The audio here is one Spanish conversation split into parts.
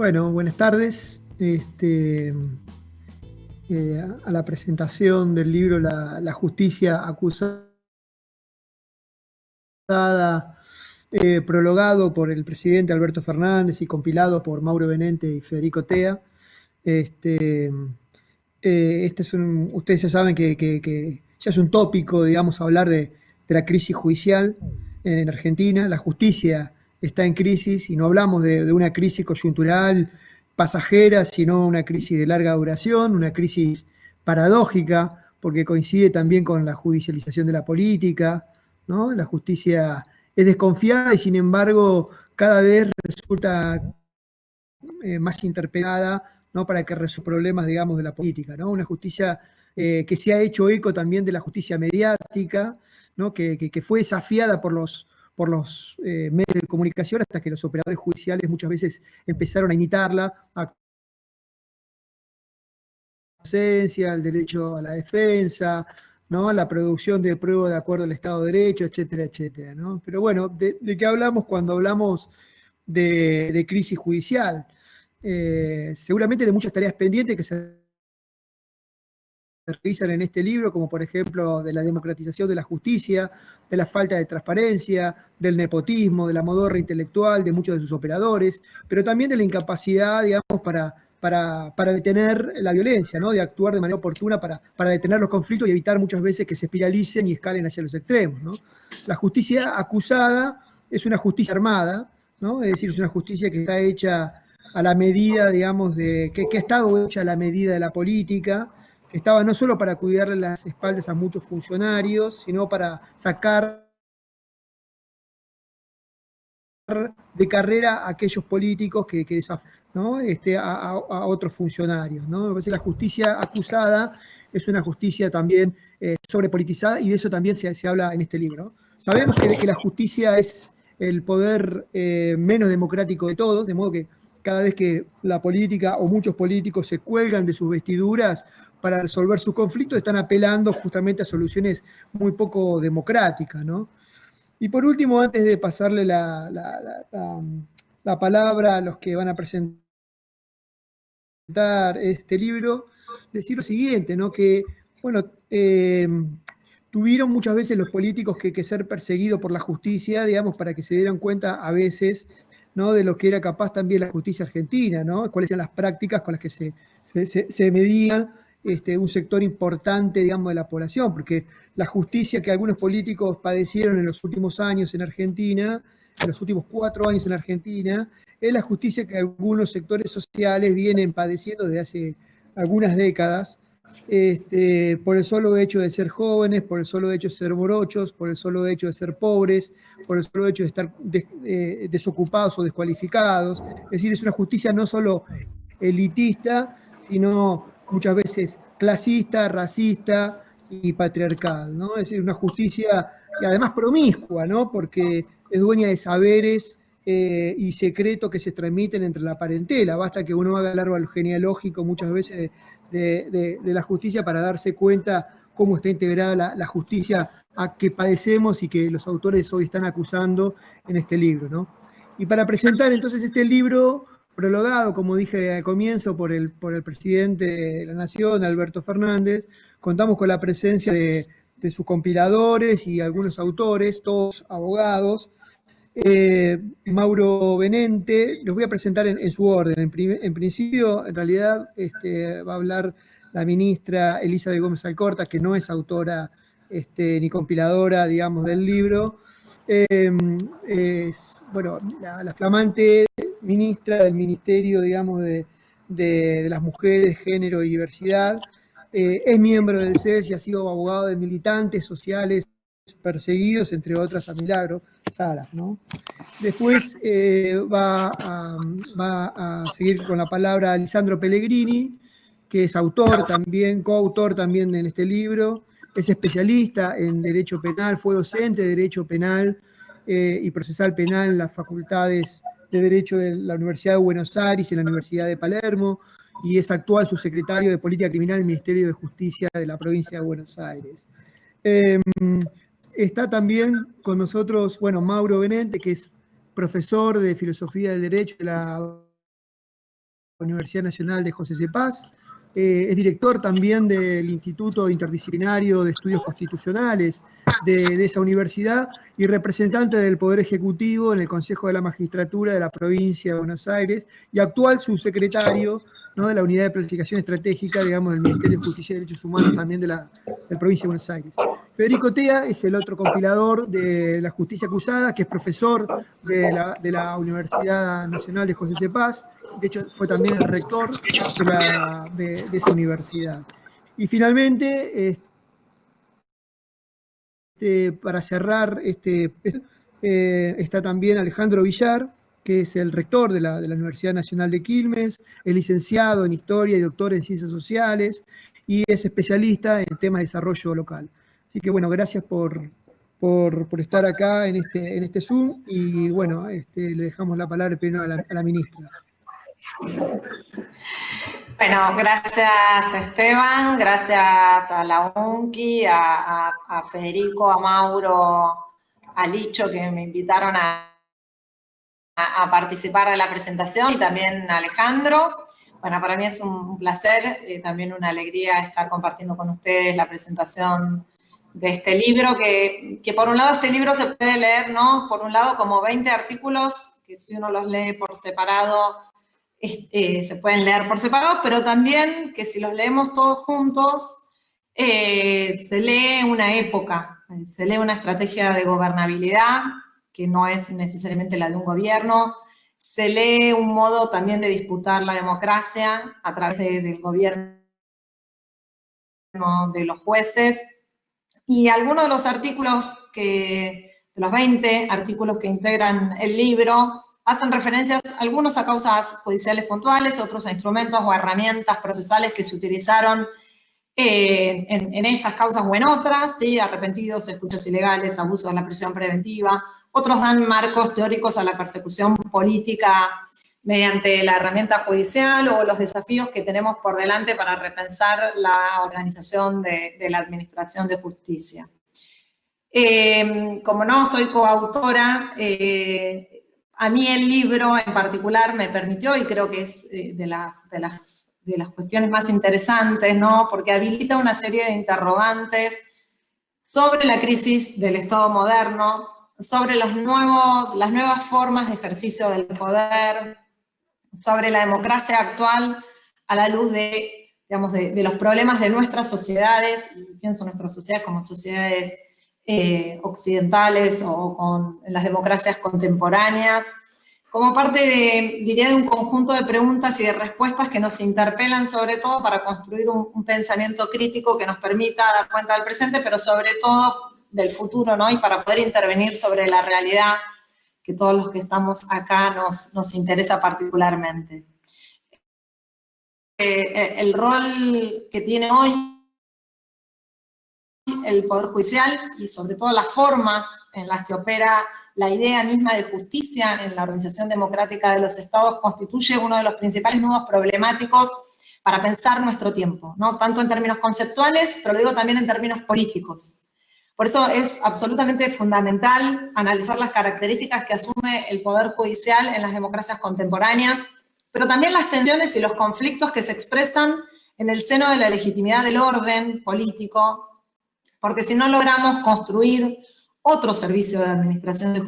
Bueno, buenas tardes. A la presentación del libro La justicia acusada, prologado por el presidente Alberto Fernández y compilado por Mauro Benente y Federico Tea. Ustedes ya saben que ya es un tópico, digamos, hablar de la crisis judicial en Argentina. La justicia está en crisis y no hablamos de una crisis coyuntural pasajera, sino una crisis de larga duración, una crisis paradójica, porque coincide también con la judicialización de la política, ¿no? La justicia es desconfiada y, sin embargo, cada vez resulta más interpelada, ¿no? Para que resuelva problemas, digamos, de la política, ¿no? Una justicia que se ha hecho eco también de la justicia mediática, ¿no? Que fue desafiada por los medios de comunicación hasta que los operadores judiciales muchas veces empezaron a imitarla, a el derecho a la defensa, ¿no? La producción de pruebas de acuerdo al Estado de Derecho, etcétera, etcétera, ¿no? Pero bueno, ¿de qué hablamos cuando hablamos de crisis judicial? Seguramente de muchas tareas pendientes que se revisan en este libro, como por ejemplo de la democratización de la justicia, de la falta de transparencia, del nepotismo, de la modorra intelectual de muchos de sus operadores, pero también de la incapacidad, digamos, para detener la violencia, ¿no? De actuar de manera oportuna para detener los conflictos y evitar muchas veces que se espiralicen y escalen hacia los extremos, ¿no? La justicia acusada es una justicia armada, ¿no? Es decir, es una justicia que está hecha a la medida, digamos, que ha estado hecha a la medida de la política, que estaba no solo para cuidarle las espaldas a muchos funcionarios, sino para sacar de carrera a aquellos políticos que desafían, ¿no? A otros funcionarios, ¿no? Me parece que la justicia acusada es una justicia también sobrepolitizada, y de eso también se habla en este libro, ¿no? Sabemos que la justicia es el poder menos democrático de todos, de modo que cada vez que la política o muchos políticos se cuelgan de sus vestiduras para resolver sus conflictos, están apelando justamente a soluciones muy poco democráticas, ¿no? Y por último, antes de pasarle la palabra a los que van a presentar este libro, decir lo siguiente, ¿no? Que, bueno, tuvieron muchas veces los políticos que ser perseguidos por la justicia, digamos, para que se dieran cuenta a veces, ¿no? De lo que era capaz también la justicia argentina, ¿no? Cuáles eran las prácticas con las que se medían un sector importante, digamos, de la población, porque la justicia que algunos políticos padecieron en los últimos años en Argentina, en los últimos 4 años en Argentina, es la justicia que algunos sectores sociales vienen padeciendo desde hace algunas décadas, por el solo hecho de ser jóvenes, por el solo hecho de ser morochos, por el solo hecho de ser pobres, por el solo hecho de estar desocupados o descualificados. Es decir, es una justicia no solo elitista, sino muchas veces clasista, racista y patriarcal, ¿no? Es decir, una justicia y además promiscua, ¿no? Porque es dueña de saberes y secretos que se transmiten entre la parentela. Basta que uno haga el árbol genealógico muchas veces de la justicia para darse cuenta cómo está integrada la justicia a que padecemos y que los autores hoy están acusando en este libro, ¿no? Y para presentar entonces este libro, prologado, como dije al comienzo, por el presidente de la Nación, Alberto Fernández, contamos con la presencia de sus compiladores y algunos autores, todos abogados. Mauro Benente, los voy a presentar en su orden. En principio, en realidad, va a hablar la ministra Elizabeth Gómez Alcorta, que no es autora ni compiladora, digamos, del libro. Bueno, la flamante ministra del Ministerio, digamos, de las Mujeres, Género y Diversidad. Es miembro del CES y ha sido abogado de militantes sociales perseguidos, entre otras a Milagro Sala, ¿no? Después va a seguir con la palabra Lisandro Pellegrini, que es autor también, coautor también en este libro, es especialista en Derecho Penal, fue docente de Derecho Penal y Procesal Penal en las facultades de Derecho de la Universidad de Buenos Aires y la Universidad de Palermo, y es actual subsecretario de Política Criminal del Ministerio de Justicia de la provincia de Buenos Aires. Está también con nosotros, bueno, Mauro Benente, que es profesor de Filosofía del Derecho de la Universidad Nacional de José C. Paz. Es director también del Instituto Interdisciplinario de Estudios Constitucionales de esa universidad y representante del Poder Ejecutivo en el Consejo de la Magistratura de la provincia de Buenos Aires y actual subsecretario, ¿no?, de la Unidad de Planificación Estratégica, digamos, del Ministerio de Justicia y Derechos Humanos también de la provincia de Buenos Aires. Federico Tea es el otro compilador de La Justicia Acusada, que es profesor de la Universidad Nacional de José C. Paz. De hecho, fue también el rector de esa universidad. Y finalmente, para cerrar, está también Alejandro Villar, que es el rector de la Universidad Nacional de Quilmes, es licenciado en Historia y doctor en Ciencias Sociales, y es especialista en temas de desarrollo local. Así que, bueno, gracias por estar acá en este Zoom, y bueno, le dejamos la palabra primero a la ministra. Bueno, gracias Esteban, gracias a la UNCI, a Federico, a Mauro, a Licho, que me invitaron a participar de la presentación, y también a Alejandro. Bueno, para mí es un placer, también una alegría estar compartiendo con ustedes la presentación de este libro, que por un lado este libro se puede leer, ¿no? Por un lado como 20 artículos, que si uno los lee por separado, se pueden leer por separado, pero también que si los leemos todos juntos, se lee una época, se lee una estrategia de gobernabilidad, que no es necesariamente la de un gobierno, se lee un modo también de disputar la democracia a través del gobierno de los jueces, y algunos de los artículos de los 20 artículos que integran el libro, hacen referencias algunos a causas judiciales puntuales, otros a instrumentos o herramientas procesales que se utilizaron en estas causas o en otras, ¿sí? Arrepentidos, escuchas ilegales, abuso de la prisión preventiva. Otros dan marcos teóricos a la persecución política mediante la herramienta judicial o los desafíos que tenemos por delante para repensar la organización de la administración de justicia. Como no soy coautora, a mí el libro en particular me permitió, y creo que es de las cuestiones más interesantes, ¿no? Porque habilita una serie de interrogantes sobre la crisis del Estado moderno, sobre las nuevas formas de ejercicio del poder, sobre la democracia actual a la luz digamos, de los problemas de nuestras sociedades, y pienso nuestras sociedades como sociedades occidentales o con las democracias contemporáneas, como parte diría, de un conjunto de preguntas y de respuestas que nos interpelan sobre todo para construir un pensamiento crítico que nos permita dar cuenta del presente, pero sobre todo del futuro, ¿no? Y para poder intervenir sobre la realidad que todos los que estamos acá nos interesa particularmente. El rol que tiene hoy el Poder Judicial y sobre todo las formas en las que opera la idea misma de justicia en la organización democrática de los estados constituye uno de los principales nudos problemáticos para pensar nuestro tiempo, ¿no? Tanto en términos conceptuales, pero lo digo también en términos políticos. Por eso es absolutamente fundamental analizar las características que asume el Poder Judicial en las democracias contemporáneas, pero también las tensiones y los conflictos que se expresan en el seno de la legitimidad del orden político, porque si no logramos construir otro servicio de administración de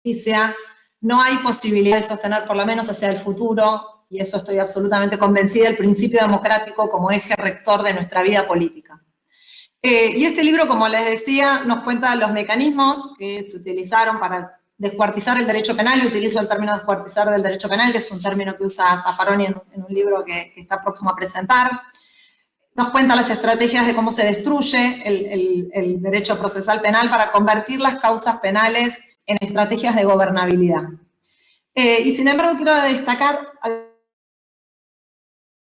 justicia, no hay posibilidad de sostener, por lo menos hacia el futuro, y eso estoy absolutamente convencida, el principio democrático como eje rector de nuestra vida política. Y este libro, como les decía, nos cuenta los mecanismos que se utilizaron para descuartizar el derecho penal. Yo utilizo el término descuartizar del derecho penal, que es un término que usa Zaffaroni en un libro que está próximo a presentar. Nos cuenta las estrategias de cómo se destruye el derecho procesal penal para convertir las causas penales en estrategias de gobernabilidad. Y sin embargo, quiero destacar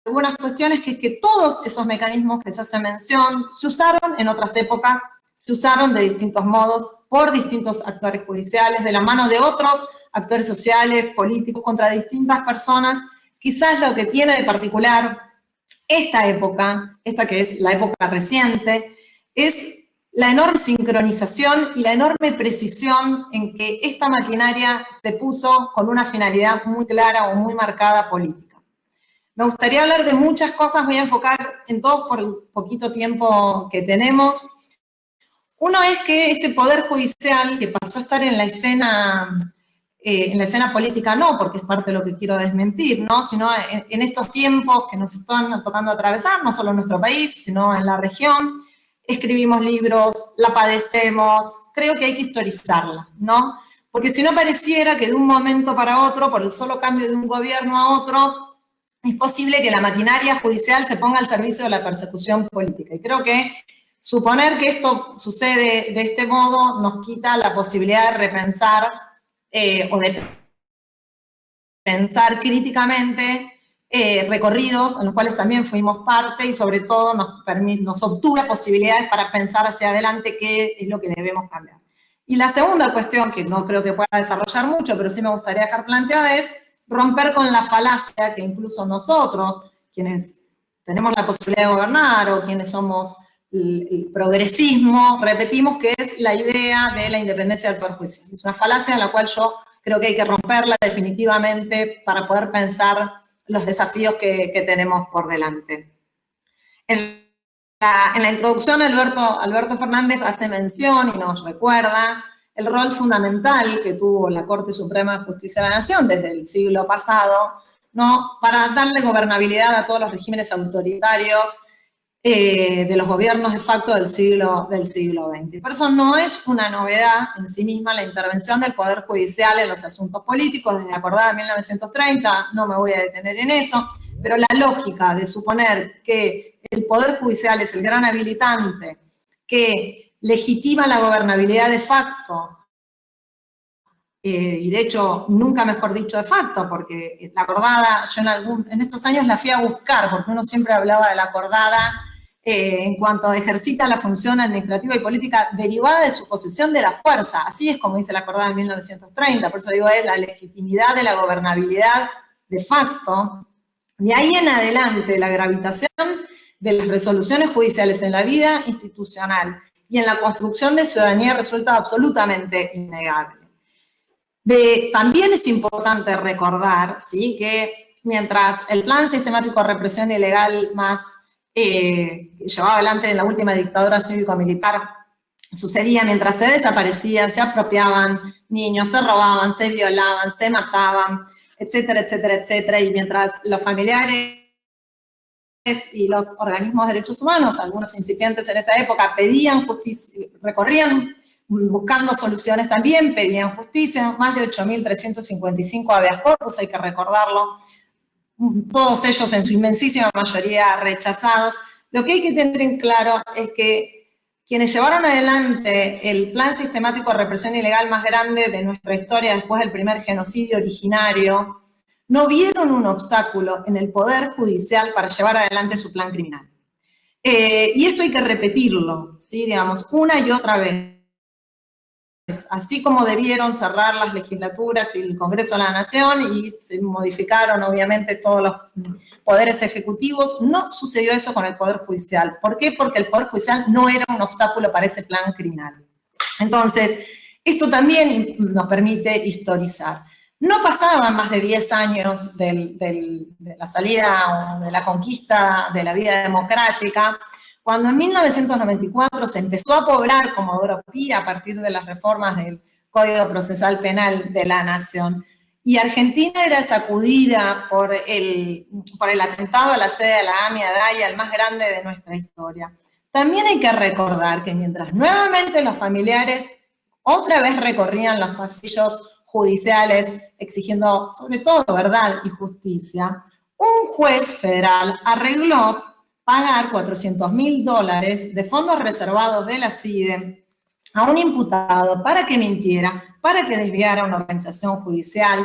algunas cuestiones, que es que todos esos mecanismos que se hace mención se usaron en otras épocas, se usaron de distintos modos, por distintos actores judiciales, de la mano de otros actores sociales, políticos, contra distintas personas. Quizás lo que tiene de particular esta época, esta que es la época reciente, es la enorme sincronización y la enorme precisión en que esta maquinaria se puso con una finalidad muy clara o muy marcada política. Me gustaría hablar de muchas cosas, voy a enfocar en todo por el poquito tiempo que tenemos. Uno es que este Poder Judicial, que pasó a estar en la escena política, no porque es parte de lo que quiero desmentir, ¿no? Sino en estos tiempos que nos están tocando atravesar, no solo en nuestro país, sino en la región, escribimos libros, la padecemos, creo que hay que historizarla, ¿no? Porque si no pareciera que de un momento para otro, por el solo cambio de un gobierno a otro, es posible que la maquinaria judicial se ponga al servicio de la persecución política. Y creo que suponer que esto sucede de este modo nos quita la posibilidad de repensar o de pensar críticamente recorridos en los cuales también fuimos parte y sobre todo nos obtuvo posibilidades para pensar hacia adelante qué es lo que debemos cambiar. Y la segunda cuestión, que no creo que pueda desarrollar mucho, pero sí me gustaría dejar planteada, es romper con la falacia que incluso nosotros, quienes tenemos la posibilidad de gobernar o quienes somos el progresismo, repetimos que es la idea de la independencia del Poder Judicial. Es una falacia en la cual yo creo que hay que romperla definitivamente para poder pensar los desafíos que tenemos por delante. En la introducción, Alberto Fernández hace mención y nos recuerda el rol fundamental que tuvo la Corte Suprema de Justicia de la Nación desde el siglo pasado, ¿no? Para darle gobernabilidad a todos los regímenes autoritarios de los gobiernos de facto del siglo XX. Por eso no es una novedad en sí misma la intervención del Poder Judicial en los asuntos políticos, desde la acordada de 1930, no me voy a detener en eso, pero la lógica de suponer que el Poder Judicial es el gran habilitante que legitima la gobernabilidad de facto, y de hecho, nunca mejor dicho de facto, porque la acordada, yo en estos años la fui a buscar, porque uno siempre hablaba de la acordada en cuanto ejercita la función administrativa y política derivada de su posesión de la fuerza. Así es como dice la acordada de 1930, por eso digo, es la legitimidad de la gobernabilidad de facto. De ahí en adelante, la gravitación de las resoluciones judiciales en la vida institucional y en la construcción de ciudadanía resulta absolutamente innegable. También es importante recordar, ¿sí?, que mientras el plan sistemático de represión ilegal más llevado adelante en la última dictadura cívico-militar sucedía mientras se desaparecían, se apropiaban niños, se robaban, se violaban, se mataban, etcétera, etcétera, etcétera, y mientras los familiares y los organismos de derechos humanos, algunos incipientes en esa época, pedían justicia, recorrían buscando soluciones también, pedían justicia, más de 8.355 habeas corpus, hay que recordarlo, todos ellos en su inmensísima mayoría rechazados. Lo que hay que tener en claro es que quienes llevaron adelante el plan sistemático de represión ilegal más grande de nuestra historia después del primer genocidio originario, no vieron un obstáculo en el Poder Judicial para llevar adelante su plan criminal. Y esto hay que repetirlo, ¿sí?, digamos, una y otra vez. Así como debieron cerrar las legislaturas y el Congreso de la Nación y se modificaron obviamente todos los poderes ejecutivos, no sucedió eso con el Poder Judicial. ¿Por qué? Porque el Poder Judicial no era un obstáculo para ese plan criminal. Entonces, esto también nos permite historizar. No pasaban más de 10 años de la salida o de la conquista de la vida democrática, cuando en 1994 se empezó a poblar como Europea a partir de las reformas del Código Procesal Penal de la Nación. Y Argentina era sacudida por el atentado a la sede de la AMIA Daya, el más grande de nuestra historia. También hay que recordar que mientras nuevamente los familiares otra vez recorrían los pasillos judiciales exigiendo sobre todo verdad y justicia, un juez federal arregló pagar $400.000 de fondos reservados de la CIDE a un imputado para que mintiera, para que desviara una organización judicial.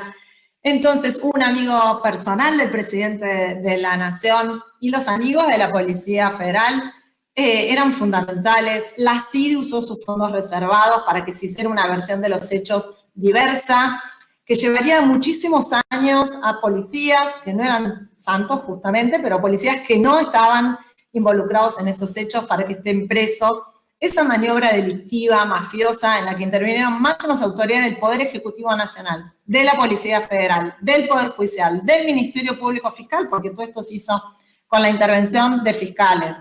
Entonces, un amigo personal del presidente de la Nación y los amigos de la Policía Federal eran fundamentales. La CIDE usó sus fondos reservados para que se hiciera una versión de los hechos diversa, que llevaría muchísimos años a policías que no eran santos justamente, pero policías que no estaban involucrados en esos hechos para que estén presos esa maniobra delictiva, mafiosa, en la que intervinieron máximas autoridades del Poder Ejecutivo Nacional, de la Policía Federal, del Poder Judicial, del Ministerio Público Fiscal, porque todo esto se hizo con la intervención de fiscales,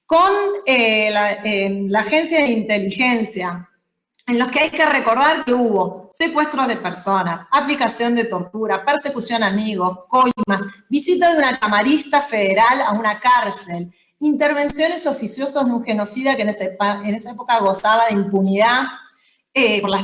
con la Agencia de Inteligencia, en los que hay que recordar que hubo secuestros de personas, aplicación de tortura, persecución a amigos, coimas, visita de una camarista federal a una cárcel, intervenciones oficiosas de un genocida que en esa época gozaba de impunidad por las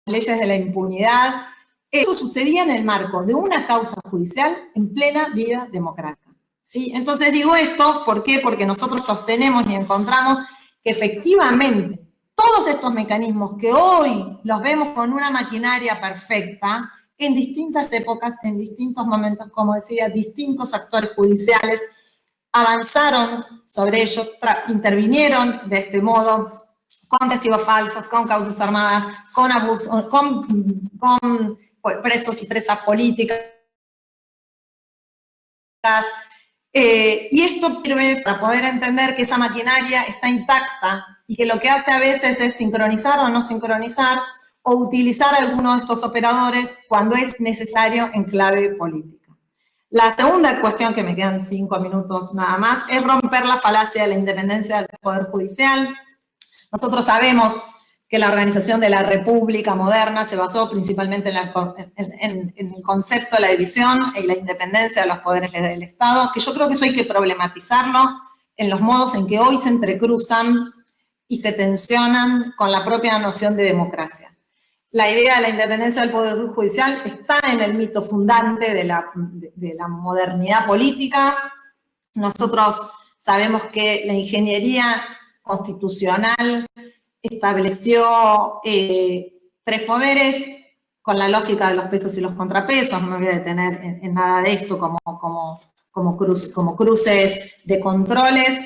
leyes de la impunidad. Esto sucedía en el marco de una causa judicial en plena vida democrática, ¿sí? Entonces digo esto, ¿por qué? Porque nosotros sostenemos y encontramos que efectivamente todos estos mecanismos que hoy los vemos con una maquinaria perfecta, en distintas épocas, en distintos momentos, como decía, distintos actores judiciales avanzaron sobre ellos, intervinieron de este modo, con testigos falsos, con causas armadas, con abusos, con presos y presas políticas. Y esto sirve para poder entender que esa maquinaria está intacta y que lo que hace a veces es sincronizar o no sincronizar o utilizar alguno de estos operadores cuando es necesario en clave política. La segunda cuestión, que me quedan 5 minutos nada más, es romper la falacia de la independencia del Poder Judicial. Nosotros sabemos que la organización de la República moderna se basó principalmente en el concepto de la división y la independencia de los poderes del Estado, que yo creo que eso hay que problematizarlo en los modos en que hoy se entrecruzan y se tensionan con la propia noción de democracia. La idea de la independencia del Poder Judicial está en el mito fundante de la modernidad política. Nosotros sabemos que la ingeniería constitucional estableció 3 poderes con la lógica de los pesos y los contrapesos. No me voy a detener en nada de esto como cruces de controles,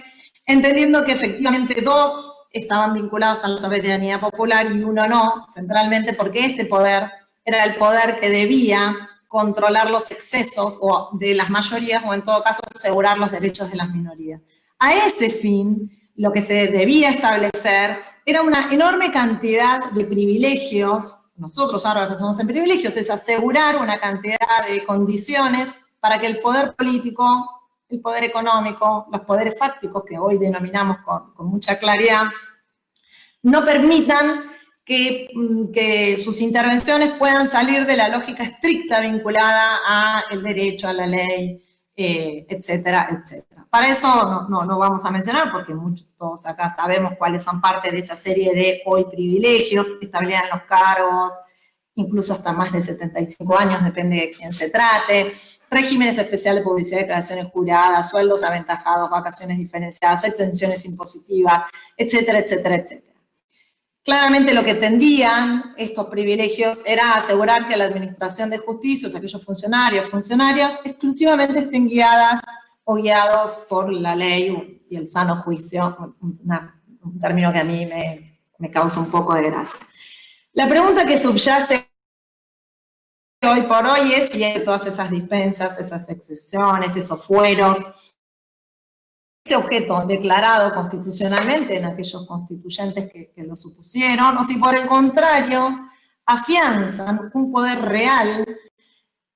entendiendo que efectivamente 2 estaban vinculados a la soberanía popular y 1 no, centralmente porque este poder era el poder que debía controlar los excesos o de las mayorías o en todo caso asegurar los derechos de las minorías. A ese fin, lo que se debía establecer era una enorme cantidad de privilegios. Nosotros ahora pensamos en privilegios, es asegurar una cantidad de condiciones para que el poder político, el poder económico, los poderes fácticos, que hoy denominamos con mucha claridad, no permitan que sus intervenciones puedan salir de la lógica estricta vinculada al derecho, a la ley, etcétera, etcétera. Para eso no vamos a mencionar, porque todos acá sabemos cuáles son parte de esa serie de hoy privilegios, estabilidad en los cargos, incluso hasta más de 75 años, depende de quién se trate, regímenes especiales de publicidad y declaraciones juradas, sueldos aventajados, vacaciones diferenciadas, exenciones impositivas, etcétera, etcétera, etcétera. Claramente lo que tendían estos privilegios era asegurar que la administración de justicia, o sea, aquellos funcionarias, exclusivamente estén guiadas o guiados por la ley y el sano juicio, un término que a mí me causa un poco de gracia. La pregunta que subyace hoy por hoy es si hay todas esas dispensas, esas excepciones, esos fueros, ese objeto declarado constitucionalmente en aquellos constituyentes que lo supusieron, o si por el contrario afianzan un poder real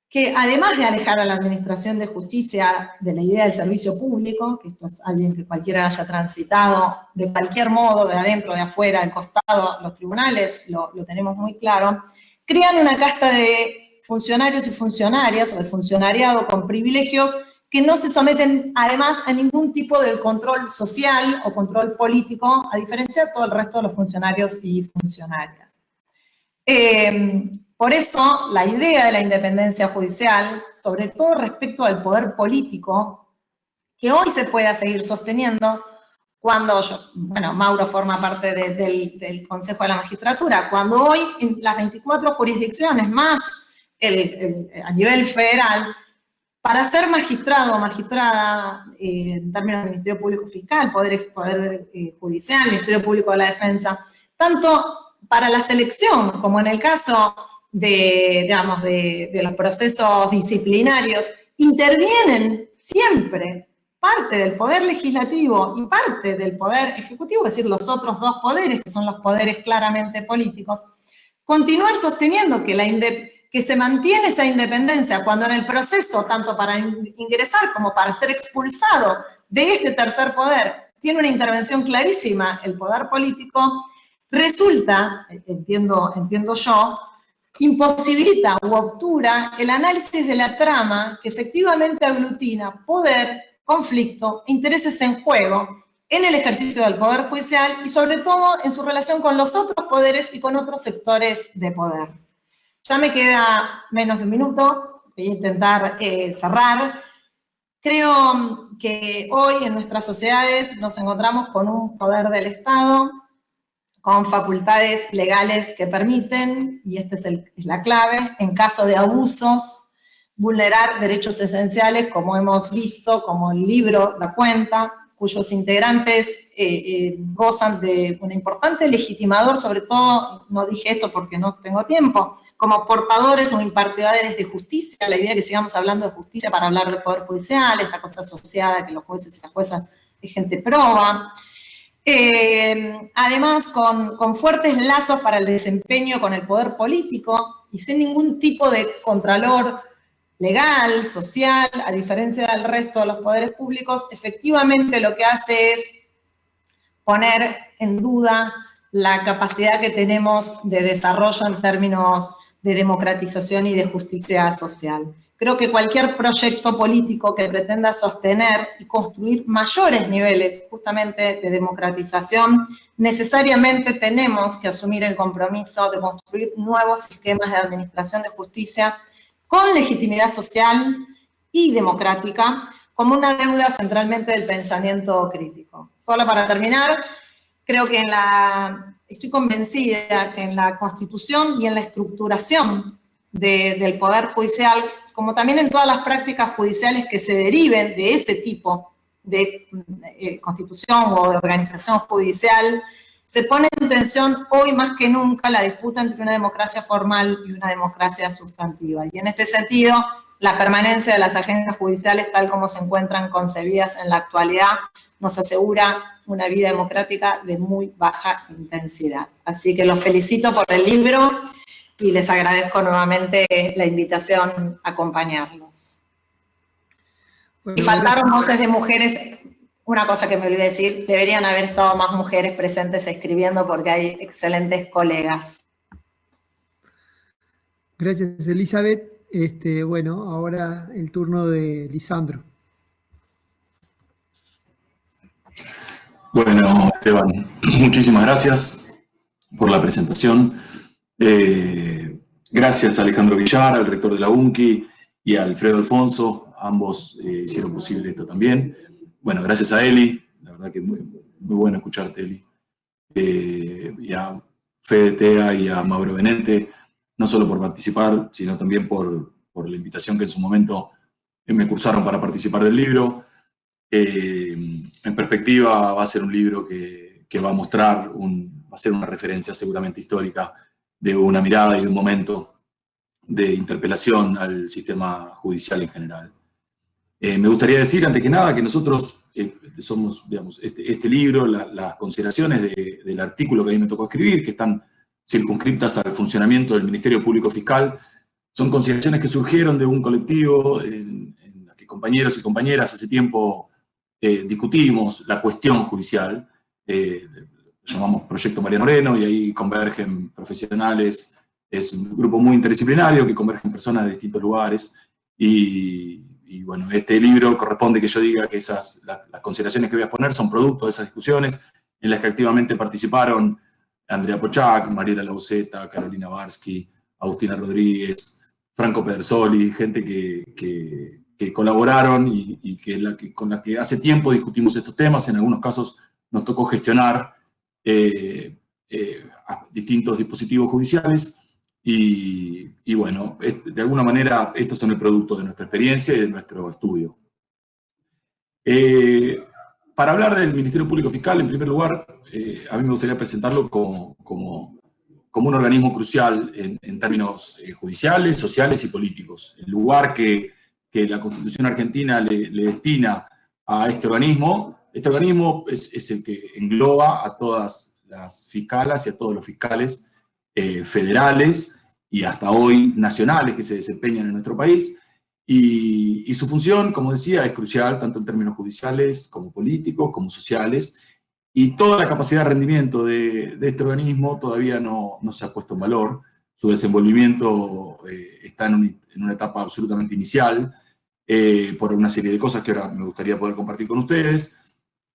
que, además de alejar a la administración de justicia de la idea del servicio público, que esto es alguien que cualquiera haya transitado de cualquier modo, de adentro, de afuera, del costado, los tribunales, lo tenemos muy claro, crean una casta de funcionarios y funcionarias, o de funcionariado con privilegios, que no se someten además a ningún tipo de control social o control político, a diferencia de todo el resto de los funcionarios y funcionarias. Por eso, la idea de la independencia judicial, sobre todo respecto al poder político, que hoy se pueda seguir sosteniendo cuando Mauro forma parte del Consejo de la Magistratura, cuando hoy en las 24 jurisdicciones más a nivel federal, para ser magistrado o magistrada, en términos del Ministerio Público Fiscal, Poder Judicial, Ministerio Público de la Defensa, tanto para la selección como en el caso de los procesos disciplinarios, intervienen siempre parte del poder legislativo y parte del poder ejecutivo, es decir, los otros dos poderes, que son los poderes claramente políticos, continuar sosteniendo que se mantiene esa independencia cuando en el proceso, tanto para ingresar como para ser expulsado de este tercer poder, tiene una intervención clarísima el poder político, resulta, entiendo yo, imposibilita u obtura el análisis de la trama que efectivamente aglutina poder, conflicto, intereses en juego en el ejercicio del poder judicial y sobre todo en su relación con los otros poderes y con otros sectores de poder. Ya me queda menos de un minuto, voy a intentar cerrar. Creo que hoy en nuestras sociedades nos encontramos con un poder del Estado, con facultades legales que permiten, y esta es la clave, en caso de abusos, vulnerar derechos esenciales, como hemos visto, como el libro da cuenta, cuyos integrantes gozan de un importante legitimador, sobre todo, no dije esto porque no tengo tiempo, como portadores o impartidores de justicia, la idea de que sigamos hablando de justicia para hablar del Poder Judicial, esta cosa asociada que los jueces y las juezas es gente proba. Además, con fuertes lazos para el desempeño con el poder político y sin ningún tipo de contralor legal, social, a diferencia del resto de los poderes públicos, efectivamente lo que hace es poner en duda la capacidad que tenemos de desarrollo en términos de democratización y de justicia social. Creo que cualquier proyecto político que pretenda sostener y construir mayores niveles justamente de democratización, necesariamente tenemos que asumir el compromiso de construir nuevos esquemas de administración de justicia con legitimidad social y democrática, como una deuda centralmente del pensamiento crítico. Solo para terminar, creo que estoy convencida que en la Constitución y en la estructuración del Poder Judicial, como también en todas las prácticas judiciales que se deriven de ese tipo de constitución o de organización judicial, se pone en tensión hoy más que nunca la disputa entre una democracia formal y una democracia sustantiva. Y en este sentido, la permanencia de las agencias judiciales tal como se encuentran concebidas en la actualidad nos asegura una vida democrática de muy baja intensidad. Así que los felicito por el libro y les agradezco nuevamente la invitación a acompañarlos. Bueno, y faltaron voces de mujeres. Una cosa que me olvidé decir, deberían haber estado más mujeres presentes escribiendo porque hay excelentes colegas. Gracias, Elizabeth. Bueno, ahora el turno de Lisandro. Bueno, Esteban, muchísimas gracias por la presentación. Gracias a Alejandro Villar, al rector de la UNCI, y a Alfredo Alfonso, ambos hicieron posible esto también. Bueno, gracias a Eli, la verdad que muy bueno escucharte, Eli. Y a Fede Tea y a Mauro Benente, no solo por participar, sino también por la invitación que en su momento me cursaron para participar del libro. En perspectiva va a ser un libro que va a mostrar, va a ser una referencia seguramente histórica de una mirada y de un momento de interpelación al sistema judicial en general. Me gustaría decir, antes que nada, que nosotros somos, digamos, este libro, las consideraciones del artículo que a mí me tocó escribir, que están circunscriptas al funcionamiento del Ministerio Público Fiscal, son consideraciones que surgieron de un colectivo en la que compañeros y compañeras hace tiempo discutimos la cuestión judicial, llamamos Proyecto María Moreno, y ahí convergen profesionales, es un grupo muy interdisciplinario que convergen personas de distintos lugares, y bueno, este libro corresponde que yo diga que las consideraciones que voy a poner son producto de esas discusiones en las que activamente participaron Andrea Pochac, Mariela Lauseta, Carolina Barsky, Agustina Rodríguez, Franco Pedersoli, gente que colaboraron y con la que hace tiempo discutimos estos temas. En algunos casos nos tocó gestionar distintos dispositivos judiciales. Y bueno, de alguna manera estos son el producto de nuestra experiencia y de nuestro estudio. Para hablar del Ministerio Público Fiscal, en primer lugar, a mí me gustaría presentarlo como un organismo crucial en términos judiciales, sociales y políticos. El lugar que la Constitución argentina le destina a este organismo. Este organismo es el que engloba a todas las fiscalas y a todos los fiscales federales y hasta hoy nacionales que se desempeñan en nuestro país. Y su función, como decía, es crucial tanto en términos judiciales como políticos, como sociales. Y toda la capacidad de rendimiento de este organismo todavía no se ha puesto en valor. Su desenvolvimiento está en una etapa absolutamente inicial, por una serie de cosas que ahora me gustaría poder compartir con ustedes.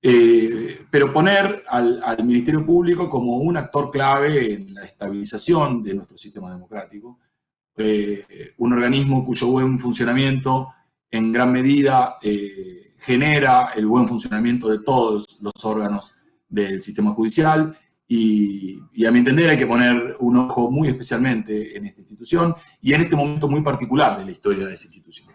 Pero poner al Ministerio Público como un actor clave en la estabilización de nuestro sistema democrático, un organismo cuyo buen funcionamiento en gran medida genera el buen funcionamiento de todos los órganos del sistema judicial, y a mi entender hay que poner un ojo muy especialmente en esta institución y en este momento muy particular de la historia de esa institución.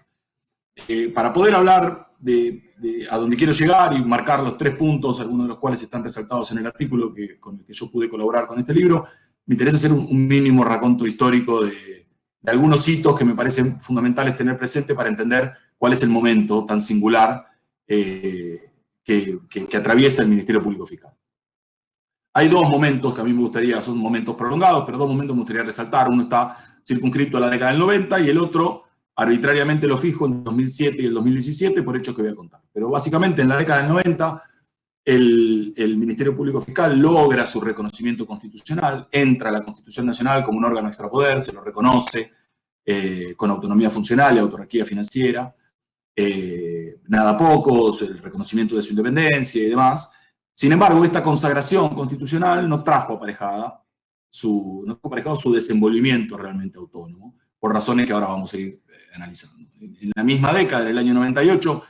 Para poder hablar de a dónde quiero llegar y marcar los 3 puntos, algunos de los cuales están resaltados en el artículo con el que yo pude colaborar con este libro, me interesa hacer un mínimo raconto histórico de algunos hitos que me parecen fundamentales tener presente para entender cuál es el momento tan singular que atraviesa el Ministerio Público Fiscal. Hay 2 momentos que a mí me gustaría, son momentos prolongados, pero 2 momentos me gustaría resaltar. Uno está circunscrito a la década del 90 y el otro arbitrariamente lo fijo en el 2007 y el 2017 por hechos que voy a contar. Pero básicamente en la década del 90 el Ministerio Público Fiscal logra su reconocimiento constitucional, entra a la Constitución Nacional como un órgano extrapoder, se lo reconoce con autonomía funcional y autarquía financiera, nada pocos, el reconocimiento de su independencia y demás. Sin embargo, esta consagración constitucional no trajo aparejado su desenvolvimiento realmente autónomo, por razones que ahora vamos a ir analizando. En la misma década, en el año 98,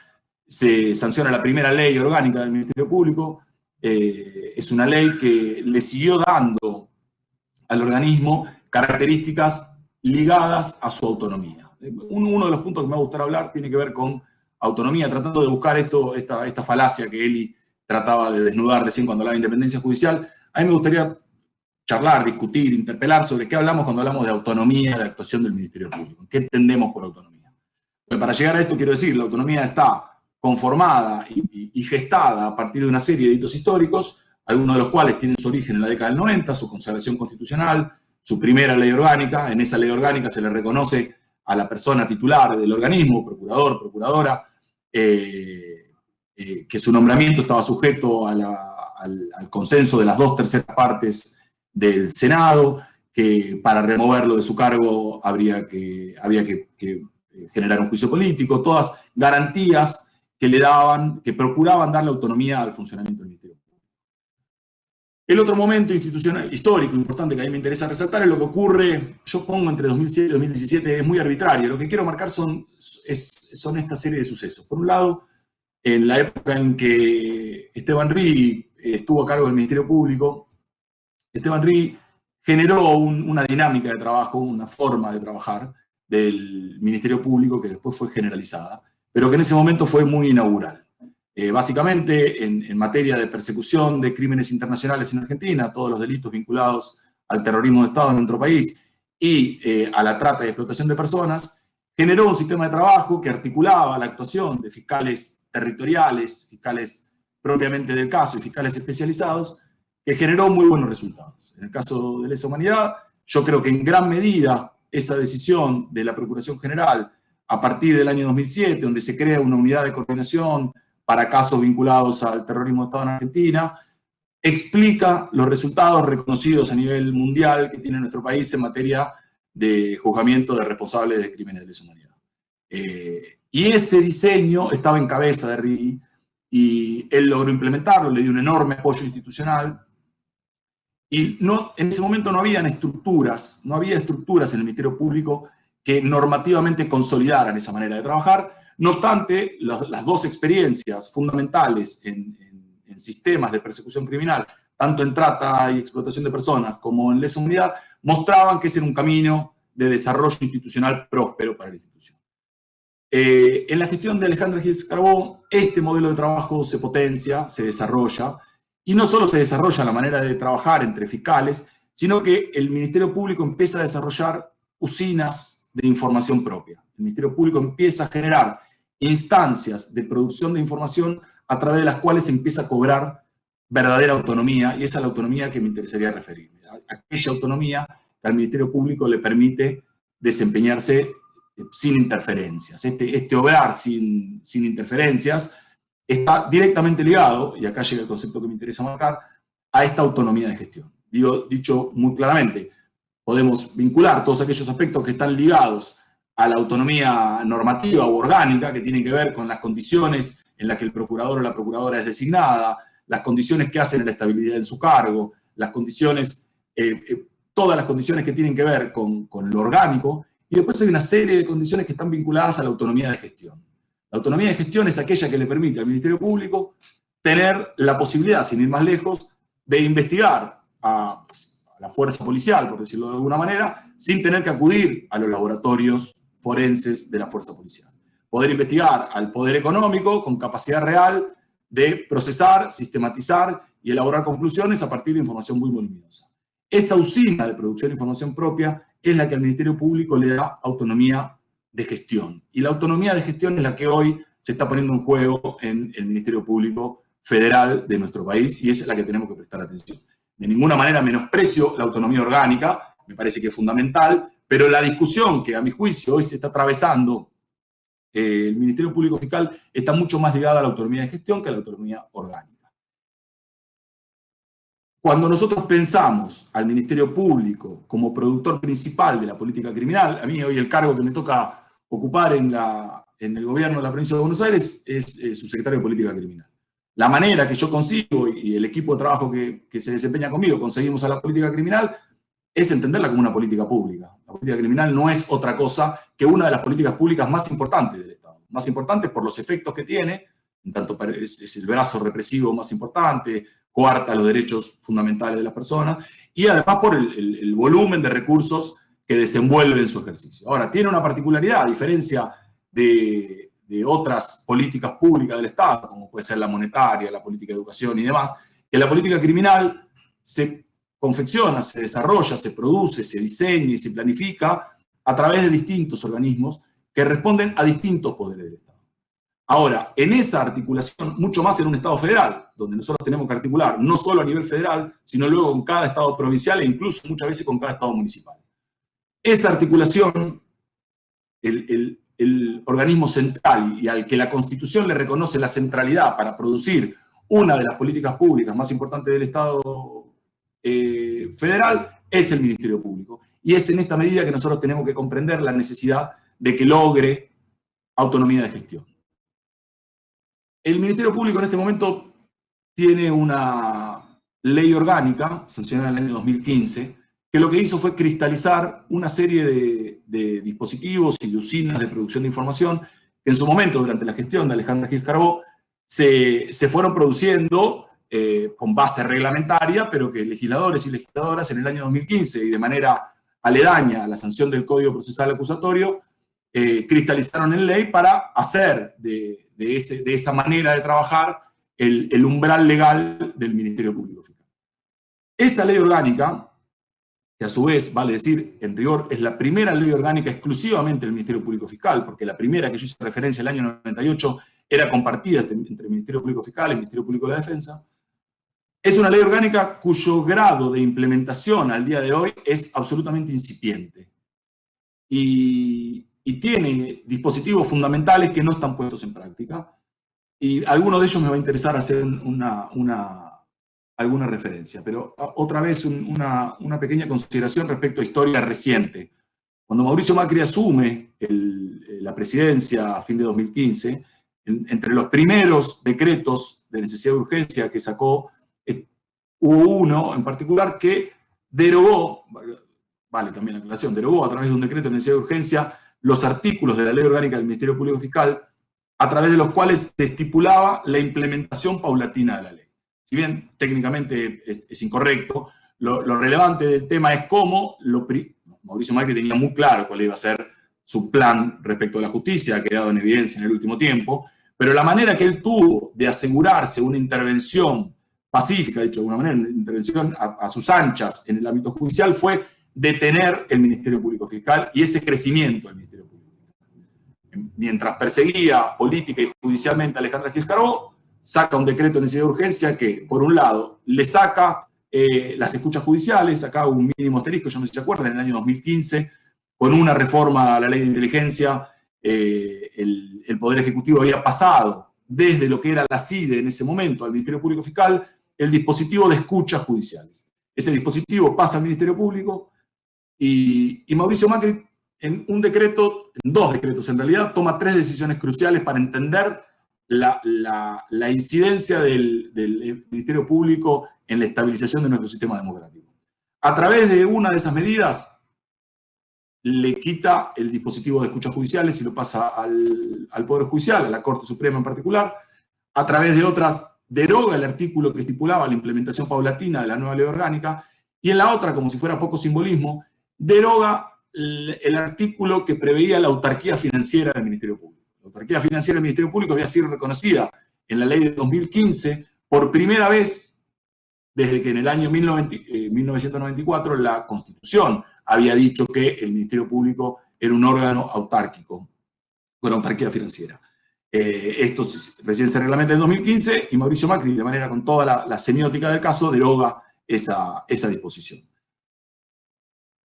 se sanciona la primera ley orgánica del Ministerio Público. Es una ley que le siguió dando al organismo características ligadas a su autonomía. Uno de los puntos que me va a gustar hablar tiene que ver con autonomía, tratando de buscar esta falacia que Eli trataba de desnudar recién cuando hablaba de independencia judicial. A mí me gustaría charlar, discutir, interpelar sobre qué hablamos cuando hablamos de autonomía de actuación del Ministerio Público. ¿Qué entendemos por autonomía? Pues para llegar a esto quiero decir, la autonomía está conformada y gestada a partir de una serie de hitos históricos, algunos de los cuales tienen su origen en la década del 90, su consagración constitucional, su primera ley orgánica. En esa ley orgánica se le reconoce a la persona titular del organismo, procurador, procuradora, que su nombramiento estaba sujeto al consenso de las 2/3 partes del Senado, que para removerlo de su cargo había que generar un juicio político, todas garantías que procuraban darle autonomía al funcionamiento del Ministerio Público. El otro momento institucional, histórico, importante que a mí me interesa resaltar es lo que ocurre, yo pongo entre 2007 y 2017, es muy arbitrario. Lo que quiero marcar son esta serie de sucesos. Por un lado, en la época en que Esteban Rí estuvo a cargo del Ministerio Público, Esteban Rí generó una dinámica de trabajo, una forma de trabajar del Ministerio Público que después fue generalizada, pero que en ese momento fue muy inaugural. Básicamente, en materia de persecución de crímenes internacionales en Argentina, todos los delitos vinculados al terrorismo de Estado en nuestro país y a la trata y explotación de personas, generó un sistema de trabajo que articulaba la actuación de fiscales territoriales, fiscales propiamente del caso y fiscales especializados, que generó muy buenos resultados. En el caso de lesa humanidad, yo creo que en gran medida esa decisión de la Procuración General a partir del año 2007, donde se crea una unidad de coordinación para casos vinculados al terrorismo de Estado en Argentina, explica los resultados reconocidos a nivel mundial que tiene nuestro país en materia de juzgamiento de responsables de crímenes de lesa humanidad. Y ese diseño estaba en cabeza de Rí, y él logró implementarlo, le dio un enorme apoyo institucional, y en ese momento no había estructuras en el Ministerio Público que normativamente consolidaran esa manera de trabajar. No obstante, las 2 experiencias fundamentales en sistemas de persecución criminal, tanto en trata y explotación de personas como en lesa humanidad, mostraban que ese era un camino de desarrollo institucional próspero para la institución. En la gestión de Alejandra Gils Carbó, este modelo de trabajo se potencia, se desarrolla, y no solo se desarrolla la manera de trabajar entre fiscales, sino que el Ministerio Público empieza a desarrollar usinas de información propia. El Ministerio Público empieza a generar instancias de producción de información a través de las cuales se empieza a cobrar verdadera autonomía, y esa es la autonomía que me interesaría referirme. Aquella autonomía que al Ministerio Público le permite desempeñarse sin interferencias. Este obrar sin interferencias está directamente ligado, y acá llega el concepto que me interesa marcar, a esta autonomía de gestión. Dicho muy claramente, podemos vincular todos aquellos aspectos que están ligados a la autonomía normativa u orgánica, que tienen que ver con las condiciones en las que el procurador o la procuradora es designada, las condiciones que hacen la estabilidad en su cargo, las condiciones, todas las condiciones que tienen que ver con lo orgánico, y después hay una serie de condiciones que están vinculadas a la autonomía de gestión. La autonomía de gestión es aquella que le permite al Ministerio Público tener la posibilidad, sin ir más lejos, de investigar a la fuerza policial, por decirlo de alguna manera, sin tener que acudir a los laboratorios forenses de la fuerza policial. Poder investigar al poder económico con capacidad real de procesar, sistematizar y elaborar conclusiones a partir de información muy voluminosa. Esa usina de producción de información propia es la que al Ministerio Público le da autonomía de gestión. Y la autonomía de gestión es la que hoy se está poniendo en juego en el Ministerio Público Federal de nuestro país, y esa es la que tenemos que prestar atención. De ninguna manera menosprecio la autonomía orgánica, me parece que es fundamental, pero la discusión que a mi juicio hoy se está atravesando el Ministerio Público Fiscal está mucho más ligada a la autonomía de gestión que a la autonomía orgánica. Cuando nosotros pensamos al Ministerio Público como productor principal de la política criminal, a mí hoy el cargo que me toca ocupar en el gobierno de la provincia de Buenos Aires es subsecretario de Política Criminal. La manera que yo consigo y el equipo de trabajo que se desempeña conmigo conseguimos a la política criminal es entenderla como una política pública. La política criminal no es otra cosa que una de las políticas públicas más importantes del Estado. Más importante por los efectos que tiene, en tanto es el brazo represivo más importante, coarta los derechos fundamentales de las personas, y además por el volumen de recursos que desenvuelve en su ejercicio. Ahora, tiene una particularidad, a diferencia de otras políticas públicas del Estado, como puede ser la monetaria, la política de educación y demás, que la política criminal se confecciona, se desarrolla, se produce, se diseña y se planifica a través de distintos organismos que responden a distintos poderes del Estado. Ahora, en esa articulación, mucho más en un Estado federal, donde nosotros tenemos que articular no solo a nivel federal, sino luego con cada Estado provincial e incluso muchas veces con cada Estado municipal. Esa articulación, el organismo central y al que la Constitución le reconoce la centralidad para producir una de las políticas públicas más importantes del Estado federal, es el Ministerio Público. Y es en esta medida que nosotros tenemos que comprender la necesidad de que logre autonomía de gestión. El Ministerio Público en este momento tiene una ley orgánica, sancionada en el año 2015, que lo que hizo fue cristalizar una serie de dispositivos y de usinas de producción de información que en su momento, durante la gestión de Alejandra Gil Carbó, se fueron produciendo con base reglamentaria, pero que legisladores y legisladoras en el año 2015 y de manera aledaña a la sanción del Código Procesal Acusatorio, cristalizaron en ley para hacer de esa manera de trabajar el umbral legal del Ministerio Público Fiscal. Esa ley orgánica, que a su vez, vale decir, en rigor, es la primera ley orgánica exclusivamente del Ministerio Público Fiscal, porque la primera que yo hice referencia el año 98 era compartida entre el Ministerio Público Fiscal y el Ministerio Público de la Defensa, es una ley orgánica cuyo grado de implementación al día de hoy es absolutamente incipiente. Y tiene dispositivos fundamentales que no están puestos en práctica. Y alguno de ellos me va a interesar hacer alguna referencia. Pero otra vez una pequeña consideración respecto a historia reciente. Cuando Mauricio Macri asume la presidencia a fin de 2015, entre los primeros decretos de necesidad de urgencia que sacó, hubo uno en particular que derogó, vale también la aclaración, derogó a través de un decreto de necesidad de urgencia los artículos de la Ley Orgánica del Ministerio Público Fiscal, a través de los cuales se estipulaba la implementación paulatina de la ley. Si bien técnicamente es incorrecto, lo relevante del tema es cómo Mauricio Macri tenía muy claro cuál iba a ser su plan respecto a la justicia, ha quedado en evidencia en el último tiempo, pero la manera que él tuvo de asegurarse una intervención pacífica, de hecho, de alguna manera, una intervención a sus anchas en el ámbito judicial, fue detener el Ministerio Público Fiscal y ese crecimiento del Ministerio Público Fiscal. mientras perseguía política y judicialmente a Alejandra Gil Carbó, saca un decreto de necesidad de urgencia que, por un lado, le saca las escuchas judiciales, acá un mínimo asterisco, yo no sé si se acuerdan, en el año 2015, con una reforma a la ley de inteligencia, el Poder Ejecutivo había pasado desde lo que era la CIDE en ese momento al Ministerio Público Fiscal el dispositivo de escuchas judiciales. Ese dispositivo pasa al Ministerio Público y Mauricio Macri, en un decreto, en 2 decretos en realidad, toma 3 decisiones cruciales para entender la incidencia del Ministerio Público en la estabilización de nuestro sistema democrático. A través de una de esas medidas, le quita el dispositivo de escuchas judiciales y lo pasa al Poder Judicial, a la Corte Suprema en particular. A través de otras, deroga el artículo que estipulaba la implementación paulatina de la nueva ley orgánica, y en la otra, como si fuera poco simbolismo, deroga el artículo que preveía la autarquía financiera del Ministerio Público. La autarquía financiera del Ministerio Público había sido reconocida en la ley de 2015 por primera vez desde que en el año 1994 la Constitución había dicho que el Ministerio Público era un órgano autárquico, con autarquía financiera. Esto recién se reglamenta en 2015 y Mauricio Macri, de manera con toda la semiótica del caso, deroga esa disposición.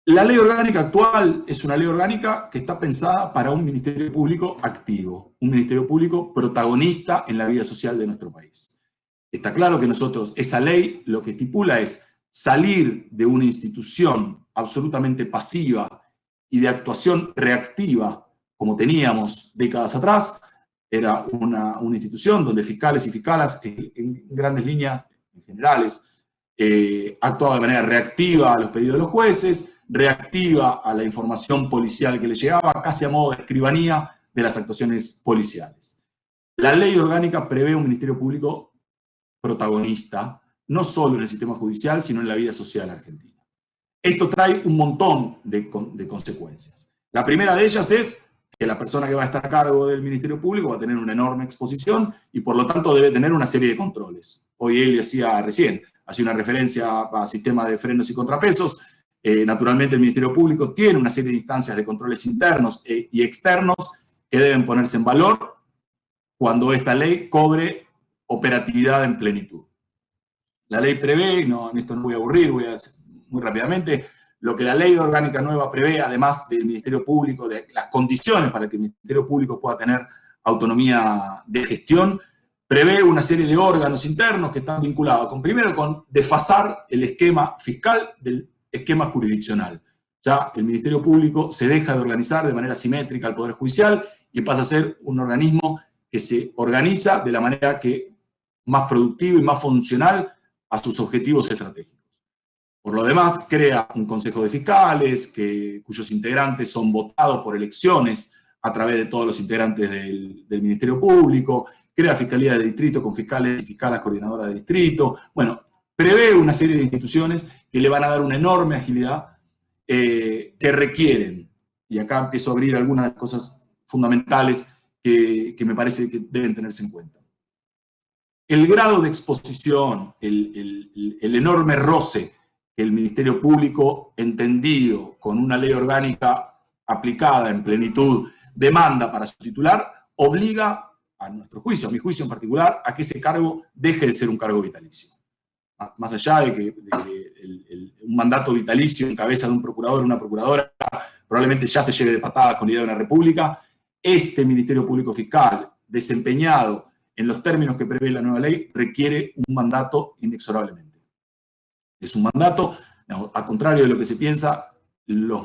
La ley orgánica actual es una ley orgánica que está pensada para un Ministerio Público activo, un Ministerio Público protagonista en la vida social de nuestro país. Está claro que nosotros, esa ley lo que estipula es salir de una institución absolutamente pasiva y de actuación reactiva, como teníamos décadas atrás. Era una institución donde fiscales y fiscalas, en grandes líneas, en generales, actuaba de manera reactiva a los pedidos de los jueces, reactiva a la información policial que le llegaba, casi a modo de escribanía de las actuaciones policiales. La ley orgánica prevé un Ministerio Público protagonista, no solo en el sistema judicial, sino en la vida social argentina. Esto trae un montón de consecuencias. La primera de ellas es que la persona que va a estar a cargo del Ministerio Público va a tener una enorme exposición y por lo tanto debe tener una serie de controles. Hoy él hacía una referencia a sistema de frenos y contrapesos. Naturalmente el Ministerio Público tiene una serie de instancias de controles internos y externos que deben ponerse en valor cuando esta ley cobre operatividad en plenitud. La ley prevé, en esto no voy a aburrir, voy a decir muy rápidamente, lo que la ley orgánica nueva prevé, además del Ministerio Público, de las condiciones para que el Ministerio Público pueda tener autonomía de gestión, prevé una serie de órganos internos que están vinculados primero con desfasar el esquema fiscal del esquema jurisdiccional. Ya el Ministerio Público se deja de organizar de manera simétrica al Poder Judicial y pasa a ser un organismo que se organiza de la manera que más productiva y más funcional a sus objetivos estratégicos. Por lo demás, crea un Consejo de Fiscales cuyos integrantes son votados por elecciones a través de todos los integrantes del Ministerio Público, crea Fiscalía de Distrito con fiscales y fiscalas coordinadoras de distrito. Bueno, prevé una serie de instituciones que le van a dar una enorme agilidad que requieren, y acá empiezo a abrir algunas de las cosas fundamentales que me parece que deben tenerse en cuenta. El grado de exposición, el enorme roce que el Ministerio Público, entendido con una ley orgánica aplicada en plenitud, demanda para su titular, obliga, a nuestro juicio, a mi juicio en particular, a que ese cargo deje de ser un cargo vitalicio. Más allá de que un mandato vitalicio en cabeza de un procurador o una procuradora probablemente ya se lleve de patadas con la idea de una república, este Ministerio Público Fiscal, desempeñado en los términos que prevé la nueva ley, requiere un mandato inexorablemente. Es un mandato, a contrario de lo que se piensa, los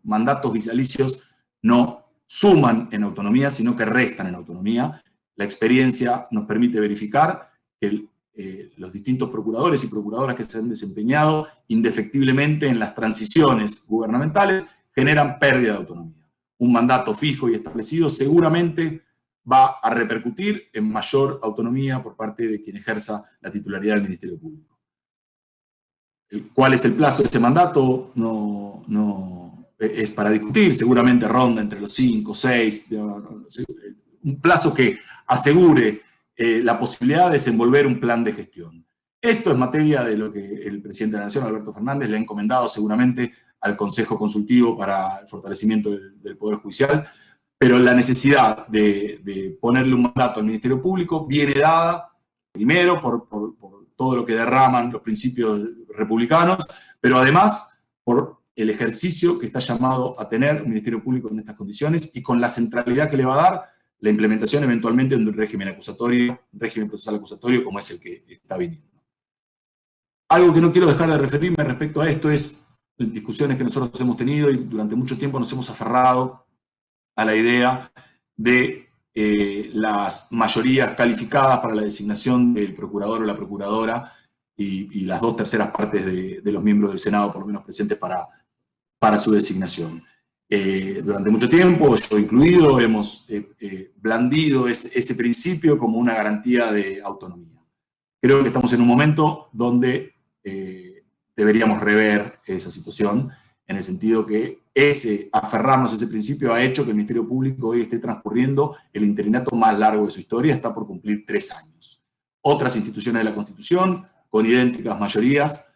mandatos vitalicios no suman en autonomía, sino que restan en autonomía. La experiencia nos permite verificar que los distintos procuradores y procuradoras que se han desempeñado indefectiblemente en las transiciones gubernamentales generan pérdida de autonomía. Un mandato fijo y establecido seguramente va a repercutir en mayor autonomía por parte de quien ejerza la titularidad del Ministerio Público. ¿Cuál es el plazo de ese mandato? No es para discutir, seguramente ronda entre los 5, 6, un plazo que asegure la posibilidad de desenvolver un plan de gestión. Esto es materia de lo que el presidente de la Nación, Alberto Fernández, le ha encomendado seguramente al Consejo Consultivo para el fortalecimiento del Poder Judicial, pero la necesidad de ponerle un mandato al Ministerio Público viene dada, primero, por todo lo que derraman los principios republicanos, pero además por el ejercicio que está llamado a tener un Ministerio Público en estas condiciones y con la centralidad que le va a dar la implementación eventualmente de un régimen acusatorio, un régimen procesal acusatorio como es el que está viniendo. Algo que no quiero dejar de referirme respecto a esto es discusiones que nosotros hemos tenido y durante mucho tiempo nos hemos aferrado a la idea de las mayorías calificadas para la designación del procurador o la procuradora y las 2/3 partes de los miembros del Senado, por lo menos presentes para su designación. Durante mucho tiempo, yo incluido, hemos blandido ese principio como una garantía de autonomía. Creo que estamos en un momento donde deberíamos rever esa situación, en el sentido que aferrarnos a ese principio ha hecho que el Ministerio Público hoy esté transcurriendo el interinato más largo de su historia, está por cumplir 3 años. Otras instituciones de la Constitución, con idénticas mayorías,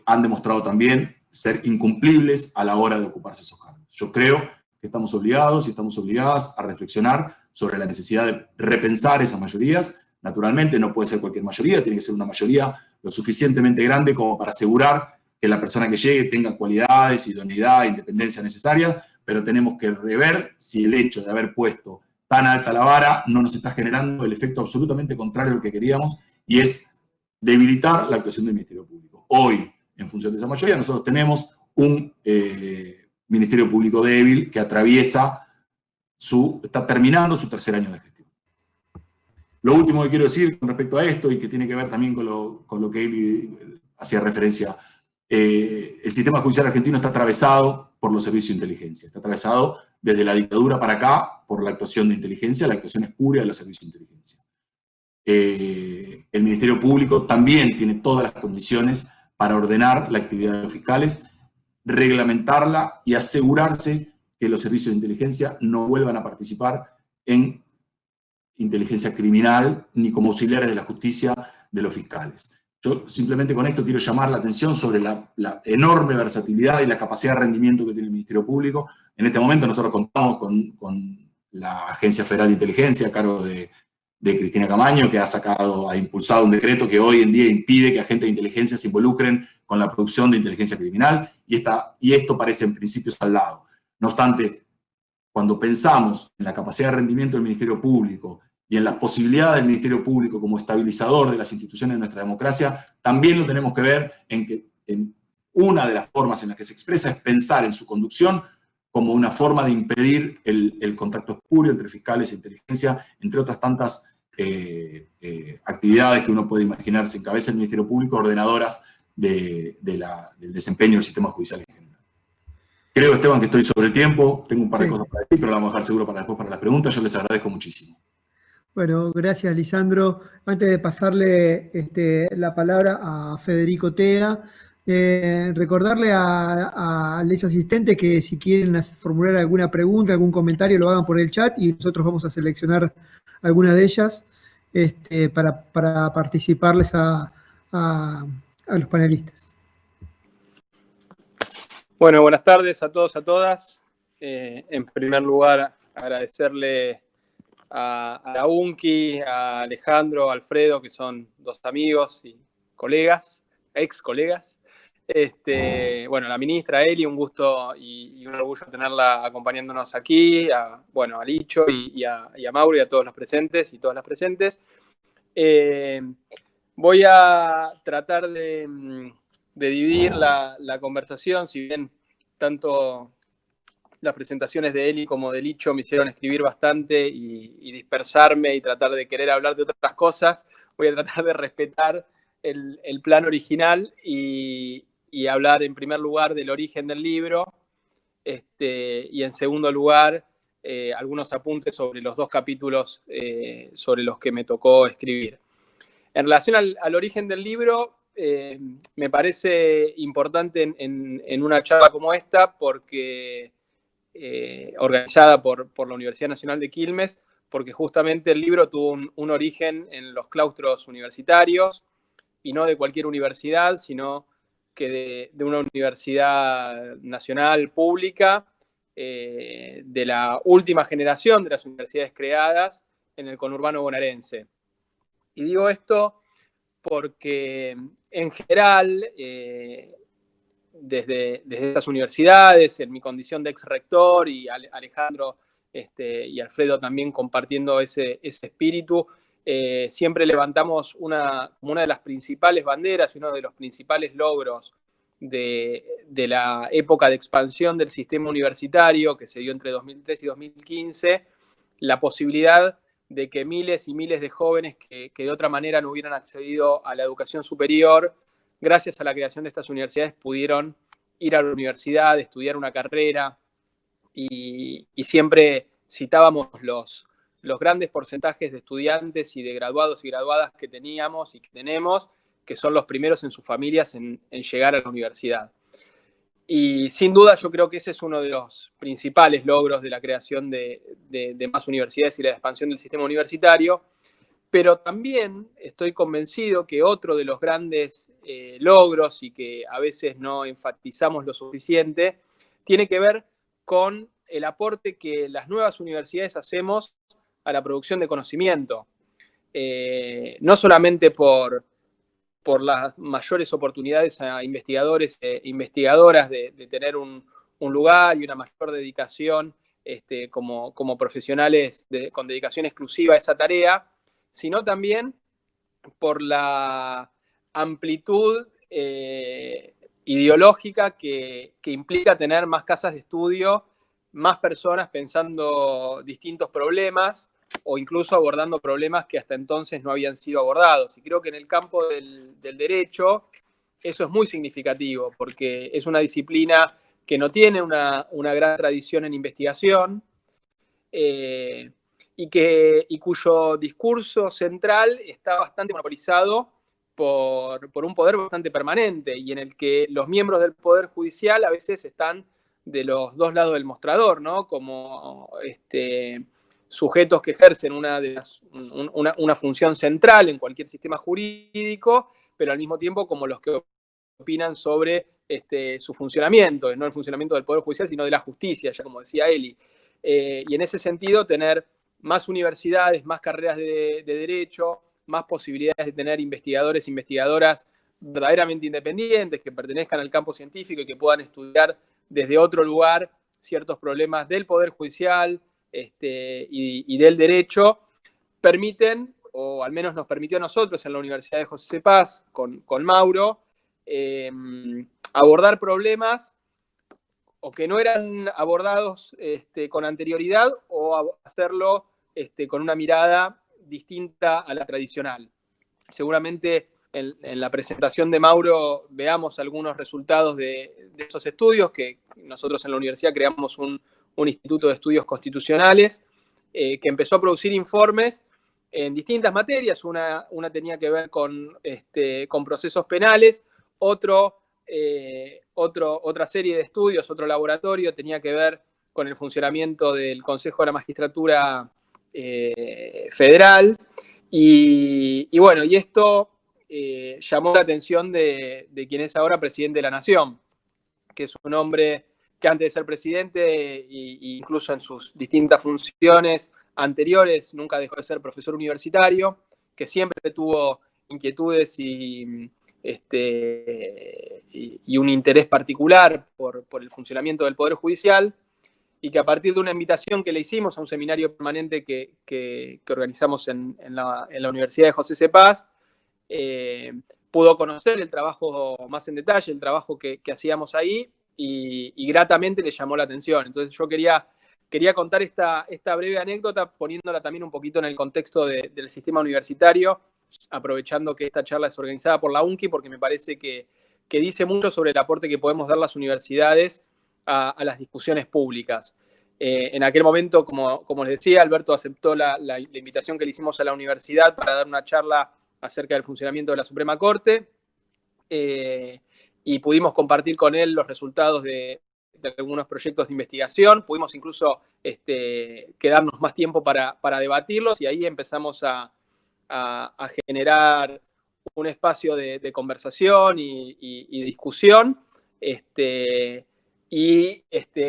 han demostrado también ser incumplibles a la hora de ocuparse esos cargos. Yo creo que estamos obligados y estamos obligadas a reflexionar sobre la necesidad de repensar esas mayorías. Naturalmente no puede ser cualquier mayoría, tiene que ser una mayoría lo suficientemente grande como para asegurar que la persona que llegue tenga cualidades, idoneidad, independencia necesaria, pero tenemos que rever si el hecho de haber puesto tan alta la vara no nos está generando el efecto absolutamente contrario al que queríamos, y es debilitar la actuación del Ministerio Público. Hoy, en función de esa mayoría, nosotros tenemos un Ministerio Público débil que está terminando su 3er año de gestión. Lo último que quiero decir con respecto a esto, y que tiene que ver también con lo que él hacía referencia, el sistema judicial argentino está atravesado por los servicios de inteligencia, está atravesado desde la dictadura para acá por la actuación de inteligencia, la actuación espuria de los servicios de inteligencia. El Ministerio Público también tiene todas las condiciones para ordenar la actividad de los fiscales, reglamentarla y asegurarse que los servicios de inteligencia no vuelvan a participar en inteligencia criminal ni como auxiliares de la justicia de los fiscales. Yo simplemente con esto quiero llamar la atención sobre la enorme versatilidad y la capacidad de rendimiento que tiene el Ministerio Público. En este momento nosotros contamos con la Agencia Federal de Inteligencia a cargo de Cristina Camaño, que ha impulsado un decreto que hoy en día impide que agentes de inteligencia se involucren con la producción de inteligencia criminal, y esto parece en principio saldado. No obstante, cuando pensamos en la capacidad de rendimiento del Ministerio Público y en las posibilidades del Ministerio Público como estabilizador de las instituciones de nuestra democracia, también lo tenemos que ver en una de las formas en las que se expresa es pensar en su conducción como una forma de impedir el contacto espurio entre fiscales e inteligencia, entre otras tantas actividades que uno puede imaginarse en cabeza del Ministerio Público, ordenadoras del desempeño del sistema judicial en general. Creo, Esteban, que estoy sobre el tiempo, tengo un par de cosas para decir, pero la vamos a dejar seguro para después para las preguntas. Yo les agradezco muchísimo. Bueno, gracias, Lisandro. Antes de pasarle la palabra a Federico Tea, recordarle a los asistentes que si quieren formular alguna pregunta, algún comentario, lo hagan por el chat y nosotros vamos a seleccionar alguna de ellas para participarles a los panelistas. Bueno, buenas tardes a todos, a todas. En primer lugar, agradecerle a la UNCI, a Alejandro, a Alfredo, que son 2 amigos y colegas, ex colegas. Bueno, a la ministra Eli, un gusto y un orgullo tenerla acompañándonos aquí, a Licho y a Mauro y a todos los presentes y todas las presentes. Voy a tratar de dividir la conversación, si bien tanto las presentaciones de Eli como de Licho me hicieron escribir bastante y dispersarme y tratar de querer hablar de otras cosas. Voy a tratar de respetar el plan original y hablar en primer lugar del origen del libro y en segundo lugar algunos apuntes sobre los 2 capítulos sobre los que me tocó escribir. En relación al origen del libro, me parece importante en una charla como esta porque organizada por la Universidad Nacional de Quilmes, porque justamente el libro tuvo un origen en los claustros universitarios, y no de cualquier universidad, sino que de una universidad nacional pública, de la última generación de las universidades creadas en el conurbano bonaerense. Y digo esto porque en general, desde estas universidades, en mi condición de ex-rector, y Alejandro y Alfredo también compartiendo ese espíritu, siempre levantamos una de las principales banderas y uno de los principales logros de la época de expansión del sistema universitario que se dio entre 2003 y 2015, la posibilidad de que miles y miles de jóvenes que de otra manera no hubieran accedido a la educación superior, gracias a la creación de estas universidades, pudieron ir a la universidad, estudiar una carrera, y siempre citábamos los grandes porcentajes de estudiantes y de graduados y graduadas que teníamos y que tenemos, que son los primeros en sus familias en llegar a la universidad. Y sin duda yo creo que ese es uno de los principales logros de la creación de más universidades y la expansión del sistema universitario, pero también estoy convencido que otro de los grandes logros, y que a veces no enfatizamos lo suficiente, tiene que ver con el aporte que las nuevas universidades hacemos a la producción de conocimiento, no solamente por las mayores oportunidades a investigadores e investigadoras de tener un lugar y una mayor dedicación como profesionales con dedicación exclusiva a esa tarea, sino también por la amplitud ideológica que implica tener más casas de estudio, más personas pensando distintos problemas, o incluso abordando problemas que hasta entonces no habían sido abordados. Y creo que en el campo del derecho eso es muy significativo, porque es una disciplina que no tiene una gran tradición en investigación, y cuyo discurso central está bastante monopolizado por un poder bastante permanente, y en el que los miembros del Poder Judicial a veces están de los dos lados del mostrador, ¿no? Como sujetos que ejercen una función central en cualquier sistema jurídico, pero al mismo tiempo como los que opinan sobre su funcionamiento, no el funcionamiento del Poder Judicial, sino de la justicia, ya como decía Eli. Y en ese sentido, tener más universidades, más carreras de derecho, más posibilidades de tener investigadores e investigadoras verdaderamente independientes, que pertenezcan al campo científico y que puedan estudiar desde otro lugar ciertos problemas del Poder Judicial y del derecho, permiten, o al menos nos permitió a nosotros en la Universidad de José C. Paz, con Mauro, abordar problemas o que no eran abordados con anterioridad, o hacerlo con una mirada distinta a la tradicional. Seguramente en la presentación de Mauro veamos algunos resultados de esos estudios, que nosotros en la universidad creamos un instituto de estudios constitucionales que empezó a producir informes en distintas materias. Una tenía que ver con procesos penales, otra serie de estudios, otro laboratorio tenía que ver con el funcionamiento del Consejo de la Magistratura Federal, y bueno, y esto llamó la atención de quien es ahora presidente de la Nación, que es un hombre que antes de ser presidente, e incluso en sus distintas funciones anteriores, nunca dejó de ser profesor universitario, que siempre tuvo inquietudes y un interés particular por el funcionamiento del Poder Judicial, y que a partir de una invitación que le hicimos a un seminario permanente que organizamos en la Universidad de José C. Paz, pudo conocer el trabajo más en detalle, el trabajo que hacíamos ahí, y gratamente le llamó la atención. Entonces yo quería contar esta breve anécdota, poniéndola también un poquito en el contexto del sistema universitario, aprovechando que esta charla es organizada por la UNCI, porque me parece que dice mucho sobre el aporte que podemos dar las universidades a las discusiones públicas. En aquel momento, como les decía, Alberto aceptó la invitación que le hicimos a la universidad para dar una charla acerca del funcionamiento de la Suprema Corte, y pudimos compartir con él los resultados de algunos proyectos de investigación. Pudimos incluso quedarnos más tiempo para debatirlos, y ahí empezamos a generar un espacio de conversación y discusión, Y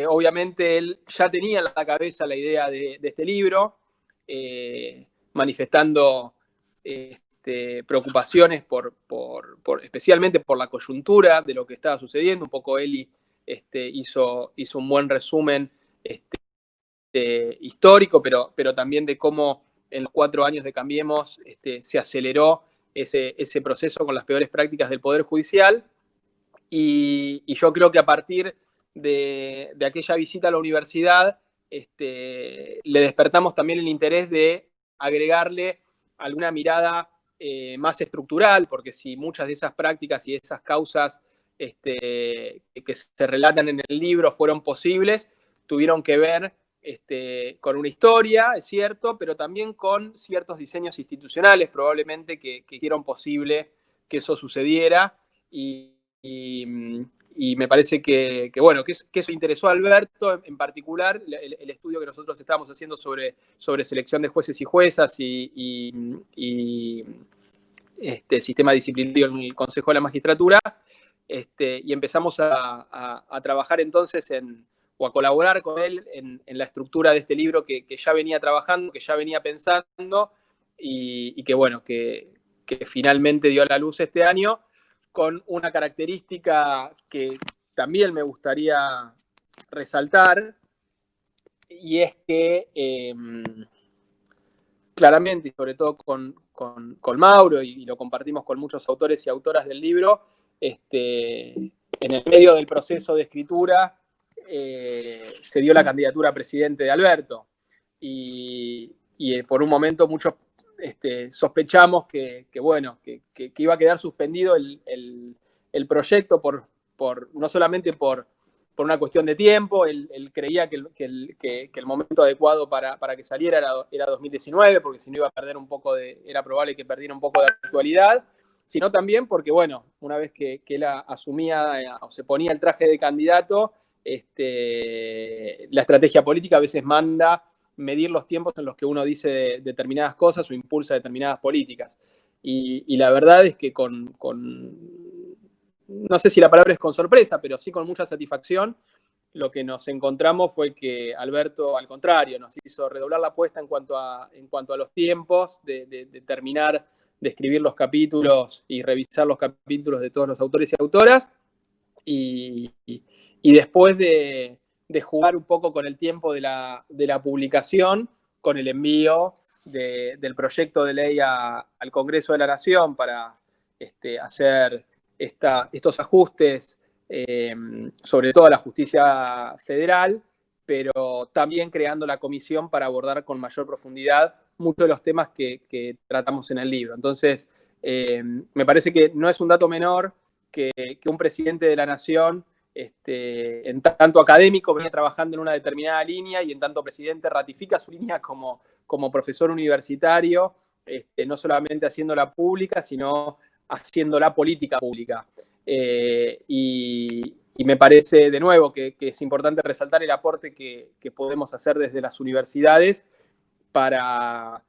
obviamente él ya tenía en la cabeza la idea de este libro, manifestando preocupaciones especialmente por la coyuntura de lo que estaba sucediendo. Un poco Eli hizo un buen resumen histórico, pero también de cómo en los 4 años de Cambiemos se aceleró ese proceso con las peores prácticas del Poder Judicial. Y yo creo que a partir de aquella visita a la universidad, le despertamos también el interés de agregarle alguna mirada más estructural, porque si muchas de esas prácticas y esas causas que se relatan en el libro fueron posibles, tuvieron que ver con una historia, es cierto, pero también con ciertos diseños institucionales, probablemente, que hicieron posible que eso sucediera. Y me parece que eso interesó a Alberto, en particular el estudio que nosotros estábamos haciendo sobre selección de jueces y juezas y sistema disciplinario en el Consejo de la Magistratura, y empezamos a trabajar entonces o a colaborar con él en la estructura de este libro que ya venía trabajando, que ya venía pensando, y que finalmente dio a la luz este año, con una característica que también me gustaría resaltar, y es que claramente, y sobre todo con Mauro, y lo compartimos con muchos autores y autoras del libro, en el medio del proceso de escritura se dio la candidatura a presidente de Alberto, y por un momento muchos sospechamos que iba a quedar suspendido el proyecto no solamente por una cuestión de tiempo. Él creía que el momento adecuado para que saliera era 2019, porque si no iba a perder era probable que perdiera un poco de actualidad, sino también porque, una vez que él asumía o se ponía el traje de candidato, la estrategia política a veces manda medir los tiempos en los que uno dice determinadas cosas o impulsa determinadas políticas. Y la verdad es que no sé si la palabra es con sorpresa, pero sí con mucha satisfacción, lo que nos encontramos fue que Alberto, al contrario, nos hizo redoblar la apuesta en cuanto a los tiempos de terminar de escribir los capítulos y revisar los capítulos de todos los autores y autoras, y después de jugar un poco con el tiempo de la publicación, con el envío del proyecto de ley al Congreso de la Nación para hacer estos ajustes, sobre todo a la justicia federal, pero también creando la comisión para abordar con mayor profundidad muchos de los temas que tratamos en el libro. Entonces, me parece que no es un dato menor que un presidente de la Nación, en tanto académico, venía trabajando en una determinada línea, y en tanto presidente ratifica su línea como profesor universitario, no solamente haciéndola pública, sino haciéndola política pública. Y me parece, de nuevo, que es importante resaltar el aporte que podemos hacer desde las universidades para,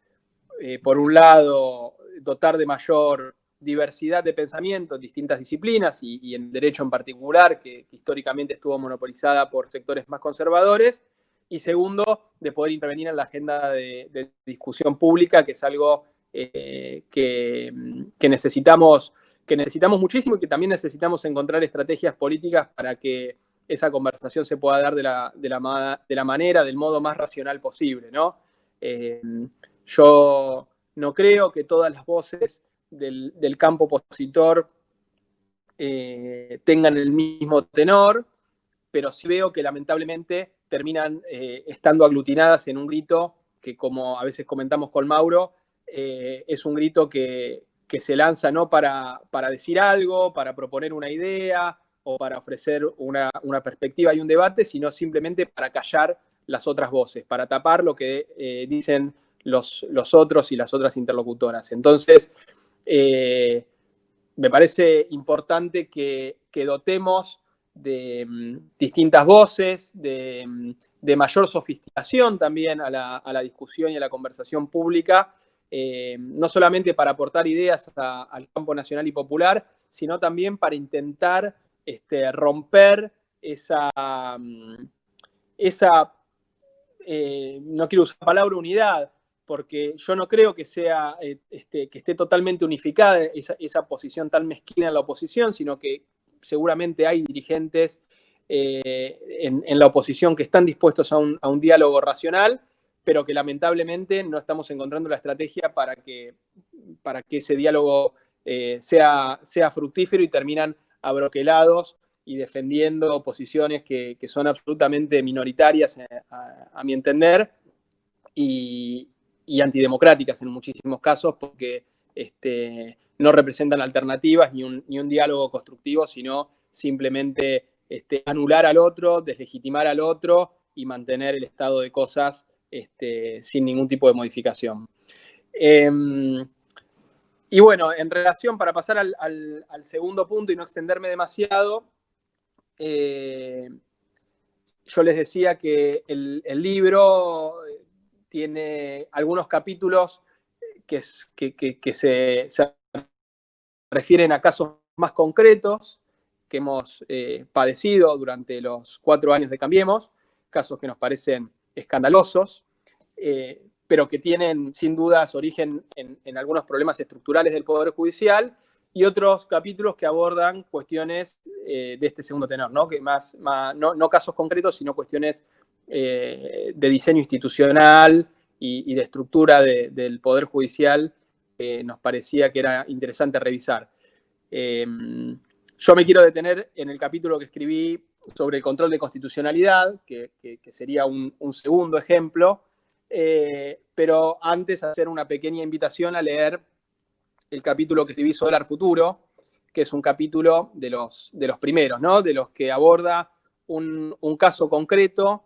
por un lado, dotar de mayor diversidad de pensamiento en distintas disciplinas, y en derecho en particular, que históricamente estuvo monopolizada por sectores más conservadores, y segundo, de poder intervenir en la agenda de discusión pública, que es algo que necesitamos muchísimo, y que también necesitamos encontrar estrategias políticas para que esa conversación se pueda dar de la manera, del modo más racional posible, ¿no? Yo no creo que todas las voces del campo opositor tengan el mismo tenor, pero sí veo que lamentablemente terminan estando aglutinadas en un grito que, como a veces comentamos con Mauro, es un grito que se lanza no para decir algo, para proponer una idea o para ofrecer una perspectiva y un debate, sino simplemente para callar las otras voces, para tapar lo que dicen los otros y las otras interlocutoras. Entonces, me parece importante que dotemos de distintas voces, de mayor sofisticación también a la discusión y a la conversación pública, no solamente para aportar ideas al campo nacional y popular, sino también para intentar romper no quiero usar la palabra unidad, porque yo no creo que sea que esté totalmente unificada esa posición tan mezquina en la oposición, sino que seguramente hay dirigentes en la oposición que están dispuestos a un diálogo racional, pero que lamentablemente no estamos encontrando la estrategia para que ese diálogo sea fructífero y terminan abroquelados y defendiendo posiciones que son absolutamente minoritarias, a mi entender, y antidemocráticas en muchísimos casos, porque no representan alternativas ni un diálogo constructivo, sino simplemente anular al otro, deslegitimar al otro y mantener el estado de cosas sin ningún tipo de modificación. Y bueno, en relación, para pasar al segundo punto y no extenderme demasiado, yo les decía que el libro tiene algunos capítulos que se refieren a casos más concretos que hemos padecido durante los 4 años de Cambiemos, casos que nos parecen escandalosos, pero que tienen sin dudas origen en algunos problemas estructurales del Poder Judicial, y otros capítulos que abordan cuestiones de este segundo tenor, ¿no? Que no casos concretos, sino cuestiones de diseño institucional y de estructura del Poder Judicial que nos parecía que era interesante revisar. Yo me quiero detener en el capítulo que escribí sobre el control de constitucionalidad, que sería un segundo ejemplo, pero antes hacer una pequeña invitación a leer el capítulo que escribí sobre Dólar Futuro, que es un capítulo de los primeros, ¿no? De los que aborda un caso concreto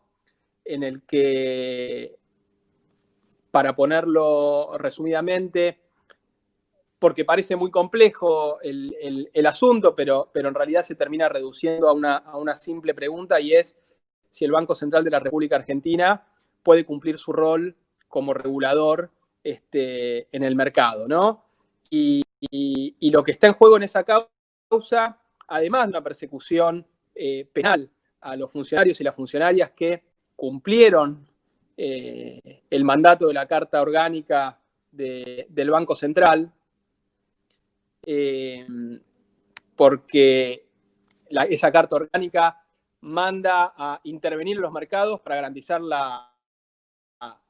en el que, para ponerlo resumidamente, porque parece muy complejo el asunto, pero en realidad se termina reduciendo a una simple pregunta, y es si el Banco Central de la República Argentina puede cumplir su rol como regulador en el mercado, ¿no? Y lo que está en juego en esa causa, además de una persecución penal a los funcionarios y las funcionarias que cumplieron el mandato de la Carta Orgánica del Banco Central, porque esa Carta Orgánica manda a intervenir en los mercados para garantizar la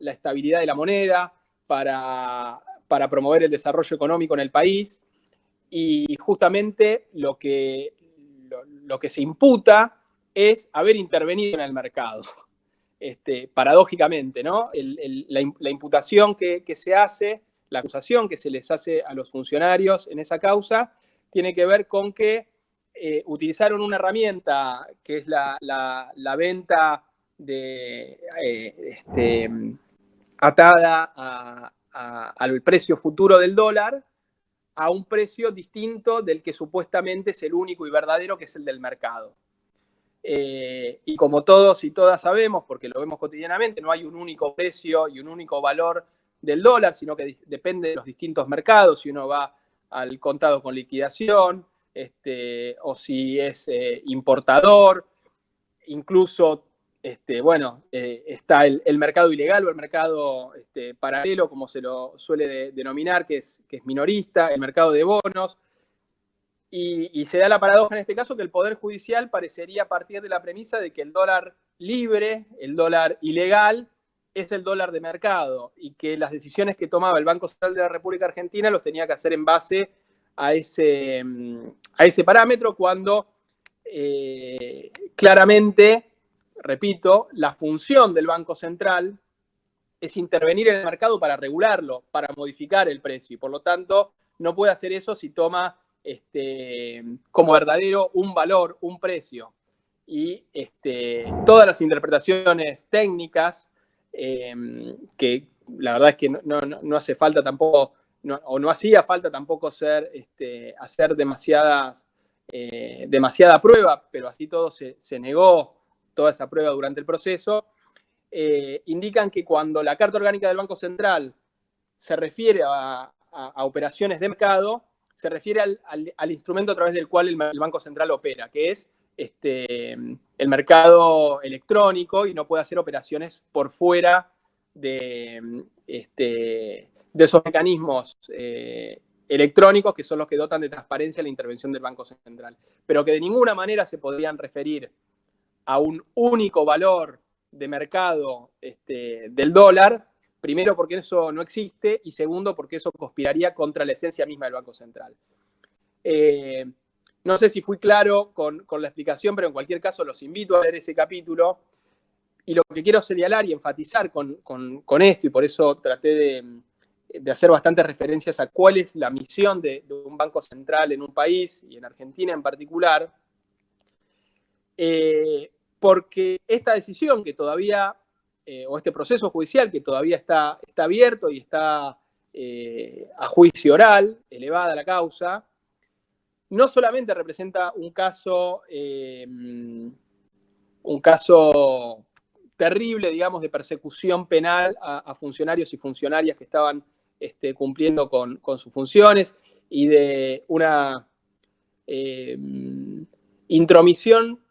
estabilidad de la moneda, para promover el desarrollo económico en el país, y justamente lo que se imputa es haber intervenido en el mercado. Paradójicamente, ¿no? La imputación que se hace, la acusación que se les hace a los funcionarios en esa causa, tiene que ver con que utilizaron una herramienta que es la venta atada al precio futuro del dólar, a un precio distinto del que supuestamente es el único y verdadero, que es el del mercado. Y como todos y todas sabemos, porque lo vemos cotidianamente, no hay un único precio y un único valor del dólar, sino que depende de los distintos mercados, si uno va al contado con liquidación, o si es importador, incluso está el mercado ilegal o el mercado paralelo, como se lo suele denominar, que es minorista, el mercado de bonos. Y se da la paradoja en este caso que el Poder Judicial parecería partir de la premisa de que el dólar libre, el dólar ilegal, es el dólar de mercado, y que las decisiones que tomaba el Banco Central de la República Argentina los tenía que hacer en base a ese parámetro, cuando claramente, repito, la función del Banco Central es intervenir en el mercado para regularlo, para modificar el precio, y por lo tanto no puede hacer eso si toma como verdadero un valor, un precio. Y todas las interpretaciones técnicas, que la verdad es que no hace falta tampoco, no hacía falta tampoco hacer demasiada prueba, pero así todo se negó toda esa prueba durante el proceso, indican que cuando la Carta Orgánica del Banco Central se refiere a operaciones de mercado, se refiere al instrumento a través del cual el Banco Central opera, que es el mercado electrónico y no puede hacer operaciones por fuera de esos mecanismos electrónicos que son los que dotan de transparencia la intervención del Banco Central, pero que de ninguna manera se podrían referir a un único valor de mercado del dólar, primero porque eso no existe y segundo porque eso conspiraría contra la esencia misma del Banco Central. No sé si fui claro con la explicación, pero en cualquier caso los invito a leer ese capítulo. Y lo que quiero señalar y enfatizar con esto, y por eso traté de hacer bastantes referencias a cuál es la misión de un banco central en un país, y en Argentina en particular, porque esta decisión que todavía, o este proceso judicial que todavía está abierto y está a juicio oral, elevada la causa, no solamente representa un caso terrible, digamos, de persecución penal a funcionarios y funcionarias que estaban cumpliendo con sus funciones y de una intromisión,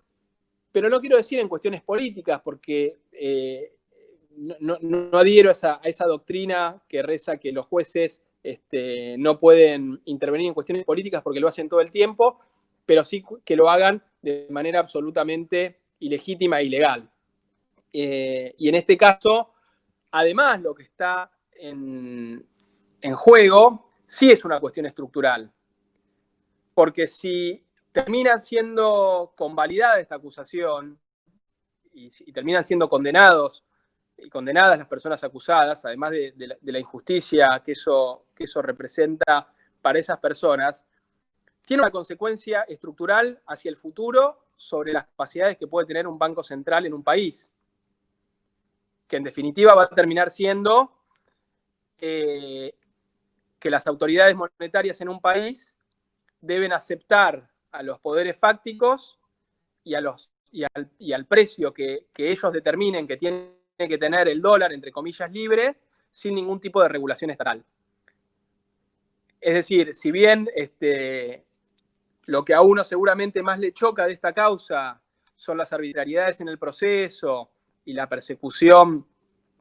pero no quiero decir en cuestiones políticas, porque no adhiero a esa doctrina que reza que los jueces no pueden intervenir en cuestiones políticas porque lo hacen todo el tiempo, pero sí que lo hagan de manera absolutamente ilegítima e ilegal. Y en este caso, además, lo que está en juego sí es una cuestión estructural. Porque si termina siendo convalidada esta acusación y terminan siendo condenados y condenadas las personas acusadas, además de la injusticia que eso representa para esas personas, tiene una consecuencia estructural hacia el futuro sobre las capacidades que puede tener un banco central en un país, que en definitiva va a terminar siendo que las autoridades monetarias en un país deben aceptar a los poderes fácticos y al precio que ellos determinen que tiene que tener el dólar, entre comillas, libre, sin ningún tipo de regulación estatal. Es decir, si bien lo que a uno seguramente más le choca de esta causa son las arbitrariedades en el proceso y la persecución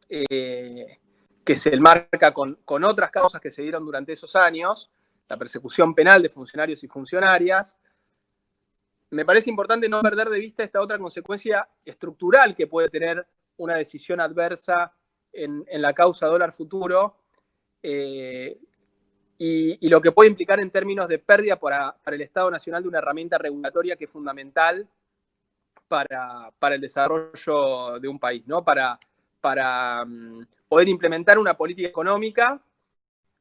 que se enmarca con otras causas que se dieron durante esos años, la persecución penal de funcionarios y funcionarias, me parece importante no perder de vista esta otra consecuencia estructural que puede tener una decisión adversa en la causa dólar futuro y lo que puede implicar en términos de pérdida para el Estado Nacional de una herramienta regulatoria que es fundamental para el desarrollo de un país, ¿no? Para poder implementar una política económica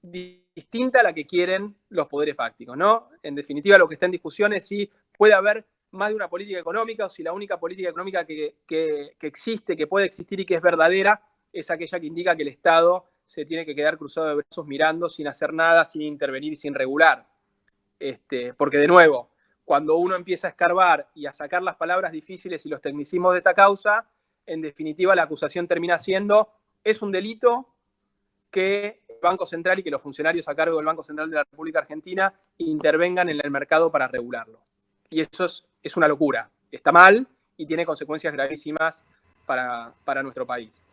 distinta a la que quieren los poderes fácticos, ¿no? En definitiva, lo que está en discusión es si puede haber más de una política económica o si la única política económica que existe, que puede existir y que es verdadera, es aquella que indica que el Estado se tiene que quedar cruzado de brazos mirando sin hacer nada, sin intervenir y sin regular. Porque, de nuevo, cuando uno empieza a escarbar y a sacar las palabras difíciles y los tecnicismos de esta causa, en definitiva la acusación termina siendo, es un delito que el Banco Central y que los funcionarios a cargo del Banco Central de la República Argentina intervengan en el mercado para regularlo. Y eso es una locura. Está mal y tiene consecuencias gravísimas para nuestro país.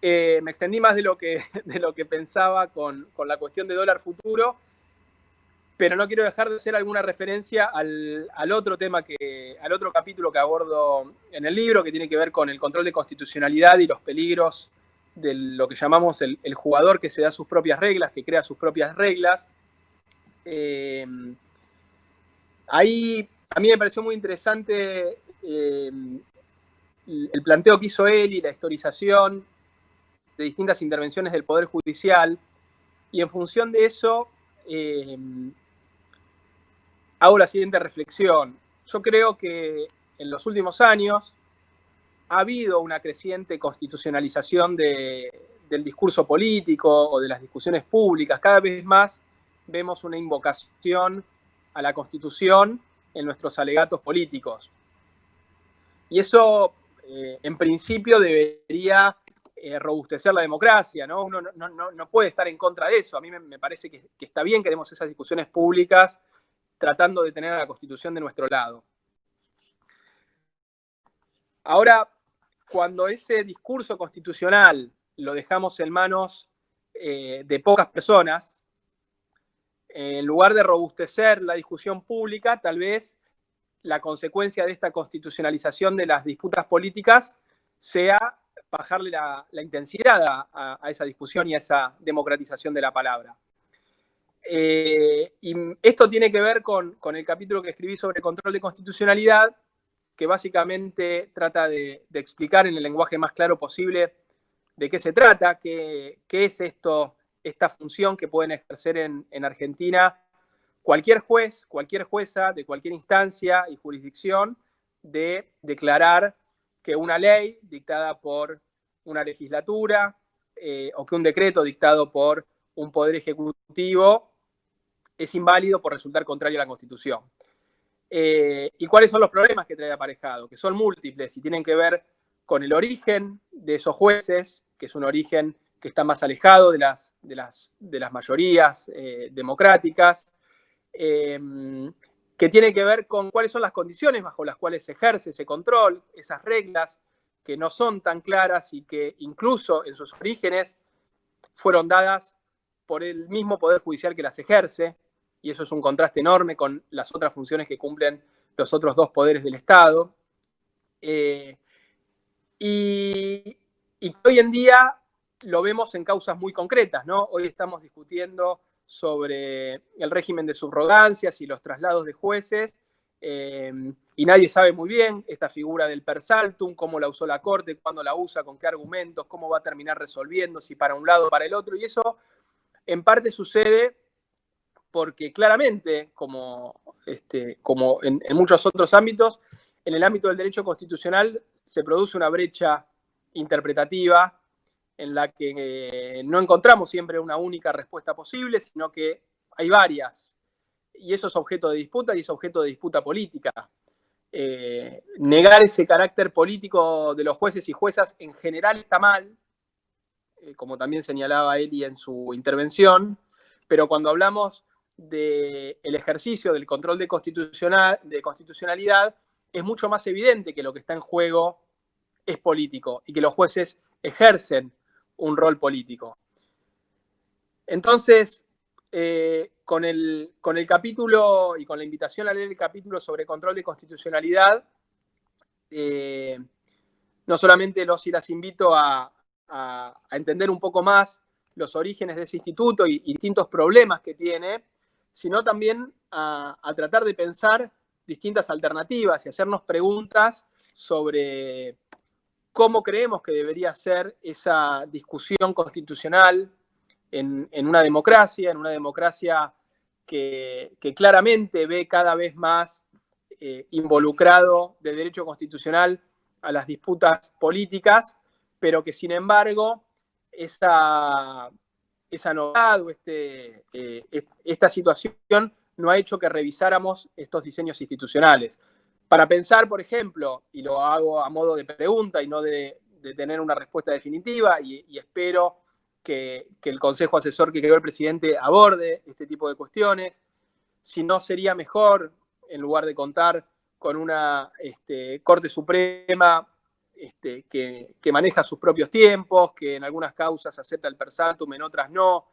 Me extendí más de lo que pensaba con la cuestión de dólar futuro, pero no quiero dejar de hacer alguna referencia al otro tema, al otro capítulo que abordo en el libro, que tiene que ver con el control de constitucionalidad y los peligros de lo que llamamos el jugador que se da sus propias reglas, que crea sus propias reglas. Ahí a mí me pareció muy interesante el planteo que hizo él y la historización de distintas intervenciones del Poder Judicial, y en función de eso hago la siguiente reflexión. Yo creo que en los últimos años ha habido una creciente constitucionalización del discurso político o de las discusiones públicas. Cada vez más vemos una invocación a la Constitución en nuestros alegatos políticos. Y eso, en principio, debería robustecer la democracia, ¿no? Uno no puede estar en contra de eso. A mí me parece que está bien que demos esas discusiones públicas tratando de tener a la Constitución de nuestro lado. Ahora, cuando ese discurso constitucional lo dejamos en manos de pocas personas, en lugar de robustecer la discusión pública, tal vez la consecuencia de esta constitucionalización de las disputas políticas sea bajarle la intensidad a esa discusión y a esa democratización de la palabra. Y esto tiene que ver con el capítulo que escribí sobre control de constitucionalidad, que básicamente trata de explicar en el lenguaje más claro posible de qué se trata, qué es esta función que pueden ejercer en Argentina cualquier juez, cualquier jueza de cualquier instancia y jurisdicción, de declarar que una ley dictada por una legislatura o que un decreto dictado por un poder ejecutivo es inválido por resultar contrario a la Constitución. ¿Y cuáles son los problemas que trae aparejado? Que son múltiples y tienen que ver con el origen de esos jueces, que es un origen que está más alejado de las mayorías democráticas, que tiene que ver con cuáles son las condiciones bajo las cuales se ejerce ese control, esas reglas que no son tan claras y que incluso en sus orígenes fueron dadas por el mismo Poder Judicial que las ejerce, y eso es un contraste enorme con las otras funciones que cumplen los otros dos poderes del Estado. Y hoy en día lo vemos en causas muy concretas, ¿no? Hoy estamos discutiendo sobre el régimen de subrogancias y los traslados de jueces, y nadie sabe muy bien esta figura del per saltum, cómo la usó la Corte, cuándo la usa, con qué argumentos, cómo va a terminar resolviendo, si para un lado o para el otro, y eso en parte sucede porque claramente, como en muchos otros ámbitos, en el ámbito del derecho constitucional se produce una brecha interpretativa en la que no encontramos siempre una única respuesta posible, sino que hay varias. Y eso es objeto de disputa y es objeto de disputa política. Negar ese carácter político de los jueces y juezas en general está mal, como también señalaba Eli en su intervención, pero cuando hablamos del ejercicio del control de constitucionalidad, es mucho más evidente que lo que está en juego es político y que los jueces ejercen un rol político. Entonces, con el capítulo y con la invitación a leer el capítulo sobre control de constitucionalidad, no solamente los y las invito a entender un poco más los orígenes de ese instituto y distintos problemas que tiene, sino también a tratar de pensar distintas alternativas y hacernos preguntas sobre cómo creemos que debería ser esa discusión constitucional en una democracia que claramente ve cada vez más involucrado del derecho constitucional a las disputas políticas, pero que sin embargo esa novedad o esta situación no ha hecho que revisáramos estos diseños institucionales. Para pensar, por ejemplo, y lo hago a modo de pregunta y no de tener una respuesta definitiva, y espero que el Consejo Asesor que creó el presidente aborde este tipo de cuestiones, si no sería mejor, en lugar de contar con una Corte Suprema que maneja sus propios tiempos, que en algunas causas acepta el per saltum, en otras no,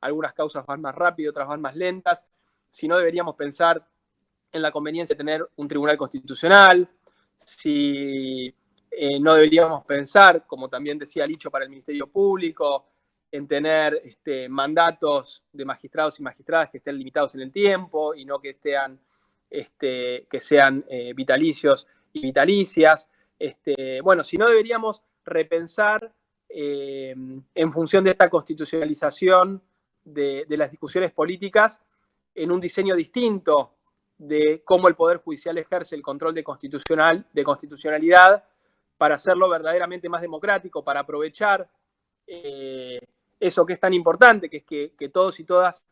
algunas causas van más rápido, otras van más lentas, si no deberíamos pensar en la conveniencia de tener un tribunal constitucional, si no deberíamos pensar, como también decía Licho, para el Ministerio Público, en tener mandatos de magistrados y magistradas que estén limitados en el tiempo y no que sean vitalicios y vitalicias. Bueno, si no deberíamos repensar en función de esta constitucionalización de las discusiones políticas en un diseño distinto de cómo el Poder Judicial ejerce el control de constitucionalidad para hacerlo verdaderamente más democrático, para aprovechar eso que es tan importante, que es que todos y todas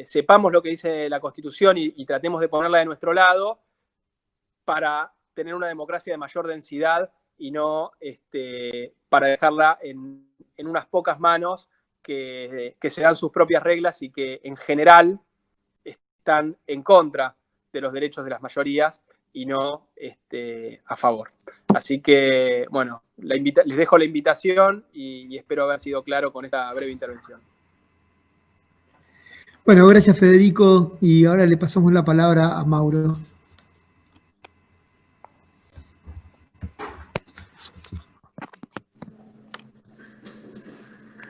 sepamos lo que dice la Constitución y tratemos de ponerla de nuestro lado para tener una democracia de mayor densidad y no para dejarla en unas pocas manos que se dan sus propias reglas y que en general están en contra de los derechos de las mayorías y no a favor. Así que, bueno, les dejo la invitación y espero haber sido claro con esta breve intervención. Bueno, gracias Federico, y ahora le pasamos la palabra a Mauro.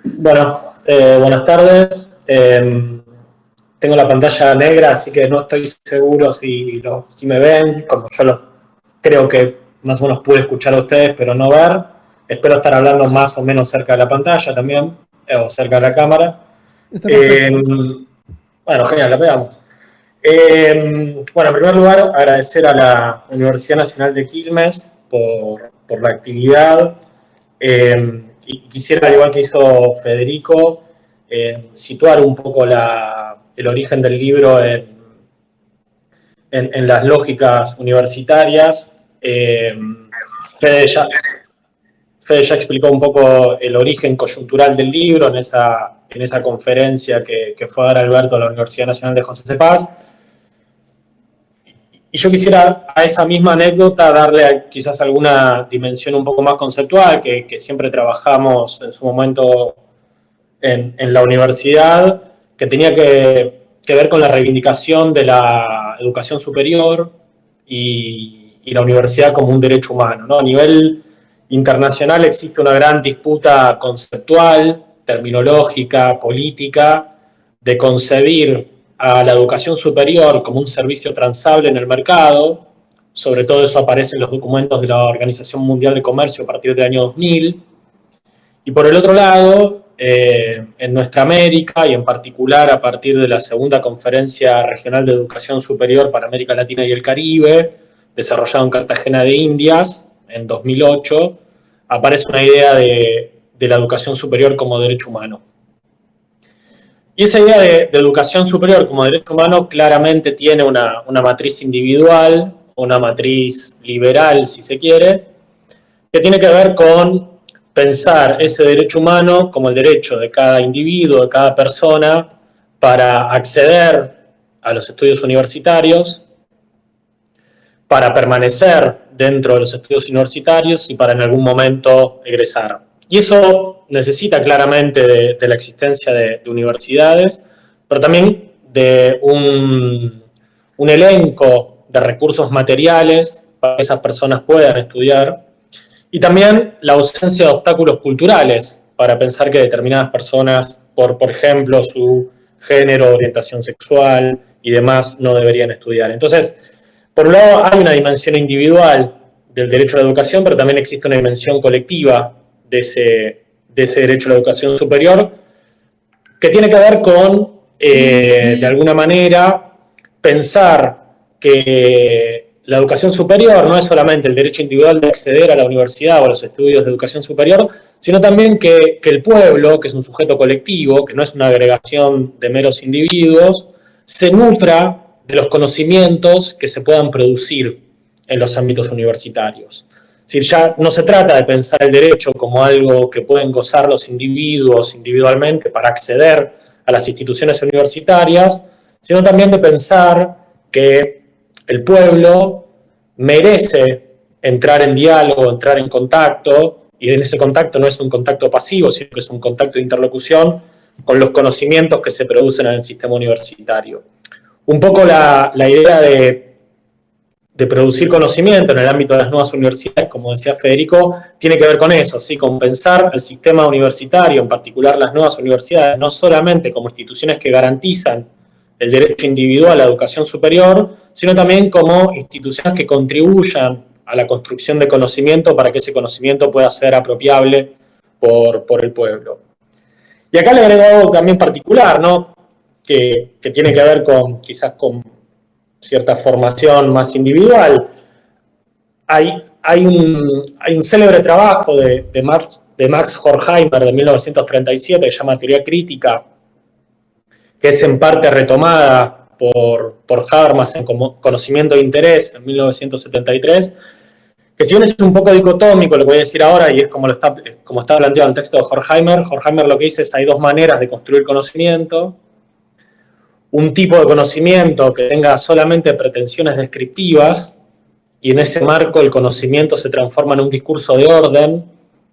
Bueno, buenas tardes. Tengo la pantalla negra, así que no estoy seguro si me ven, como yo creo que más o menos pude escuchar a ustedes, pero no ver. Espero estar hablando más o menos cerca de la pantalla también, o cerca de la cámara. Bueno, genial, la pegamos. Bueno, en primer lugar, agradecer a la Universidad Nacional de Quilmes por la actividad. Y quisiera, al igual que hizo Federico, situar un poco el origen del libro en las lógicas universitarias. Fede ya explicó un poco el origen coyuntural del libro en esa conferencia que fue a dar Alberto a la Universidad Nacional de José C. Paz. Y yo quisiera a esa misma anécdota darle quizás alguna dimensión un poco más conceptual, que siempre trabajamos en su momento en la universidad, que tenía que ver con la reivindicación de la educación superior y la universidad como un derecho humano, ¿no? A nivel internacional existe una gran disputa conceptual, terminológica, política, de concebir a la educación superior como un servicio transable en el mercado. Sobre todo eso aparece en los documentos de la Organización Mundial de Comercio a partir del año 2000. Y por el otro lado, en nuestra América, y en particular a partir de la segunda Conferencia Regional de Educación Superior para América Latina y el Caribe, desarrollada en Cartagena de Indias en 2008, aparece una idea de la educación superior como derecho humano. Y esa idea de educación superior como derecho humano claramente tiene una matriz individual, una matriz liberal, si se quiere, que tiene que ver con pensar ese derecho humano como el derecho de cada individuo, de cada persona, para acceder a los estudios universitarios, para permanecer dentro de los estudios universitarios y para en algún momento egresar. Y eso necesita claramente de la existencia de universidades, pero también de un elenco de recursos materiales para que esas personas puedan estudiar, y también la ausencia de obstáculos culturales para pensar que determinadas personas, por ejemplo, su género, orientación sexual y demás, no deberían estudiar. Entonces, por un lado, hay una dimensión individual del derecho a la educación, pero también existe una dimensión colectiva de ese derecho a la educación superior, que tiene que ver con, de alguna manera, pensar que la educación superior no es solamente el derecho individual de acceder a la universidad o a los estudios de educación superior, sino también que el pueblo, que es un sujeto colectivo, que no es una agregación de meros individuos, se nutra de los conocimientos que se puedan producir en los ámbitos universitarios. Es decir, ya no se trata de pensar el derecho como algo que pueden gozar los individuos individualmente para acceder a las instituciones universitarias, sino también de pensar que el pueblo merece entrar en diálogo, entrar en contacto, y en ese contacto no es un contacto pasivo, sino que es un contacto de interlocución con los conocimientos que se producen en el sistema universitario. Un poco la idea de producir conocimiento en el ámbito de las nuevas universidades, como decía Federico, tiene que ver con eso, ¿sí? Con pensar el sistema universitario, en particular las nuevas universidades, no solamente como instituciones que garantizan el derecho individual a la educación superior, sino también como instituciones que contribuyan a la construcción de conocimiento para que ese conocimiento pueda ser apropiable por el pueblo. Y acá le agrego algo también particular, ¿no? Que tiene que ver quizás con cierta formación más individual. Hay un célebre trabajo de Max Horkheimer de 1937 que se llama Teoría Crítica, que es en parte retomada por Habermas en Conocimiento de Interés en 1973, que si bien es un poco dicotómico lo que voy a decir ahora, y es como está planteado en el texto de Horkheimer lo que dice es hay dos maneras de construir conocimiento: un tipo de conocimiento que tenga solamente pretensiones descriptivas y en ese marco el conocimiento se transforma en un discurso de orden,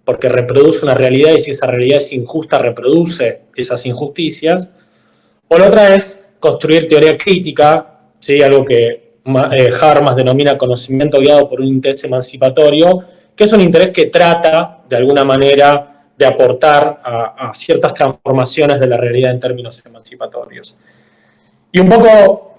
porque reproduce una realidad y si esa realidad es injusta, reproduce esas injusticias. O la otra es construir teoría crítica, ¿sí? Algo que Habermas denomina conocimiento guiado por un interés emancipatorio, que es un interés que trata, de alguna manera, de aportar a ciertas transformaciones de la realidad en términos emancipatorios. Y un poco,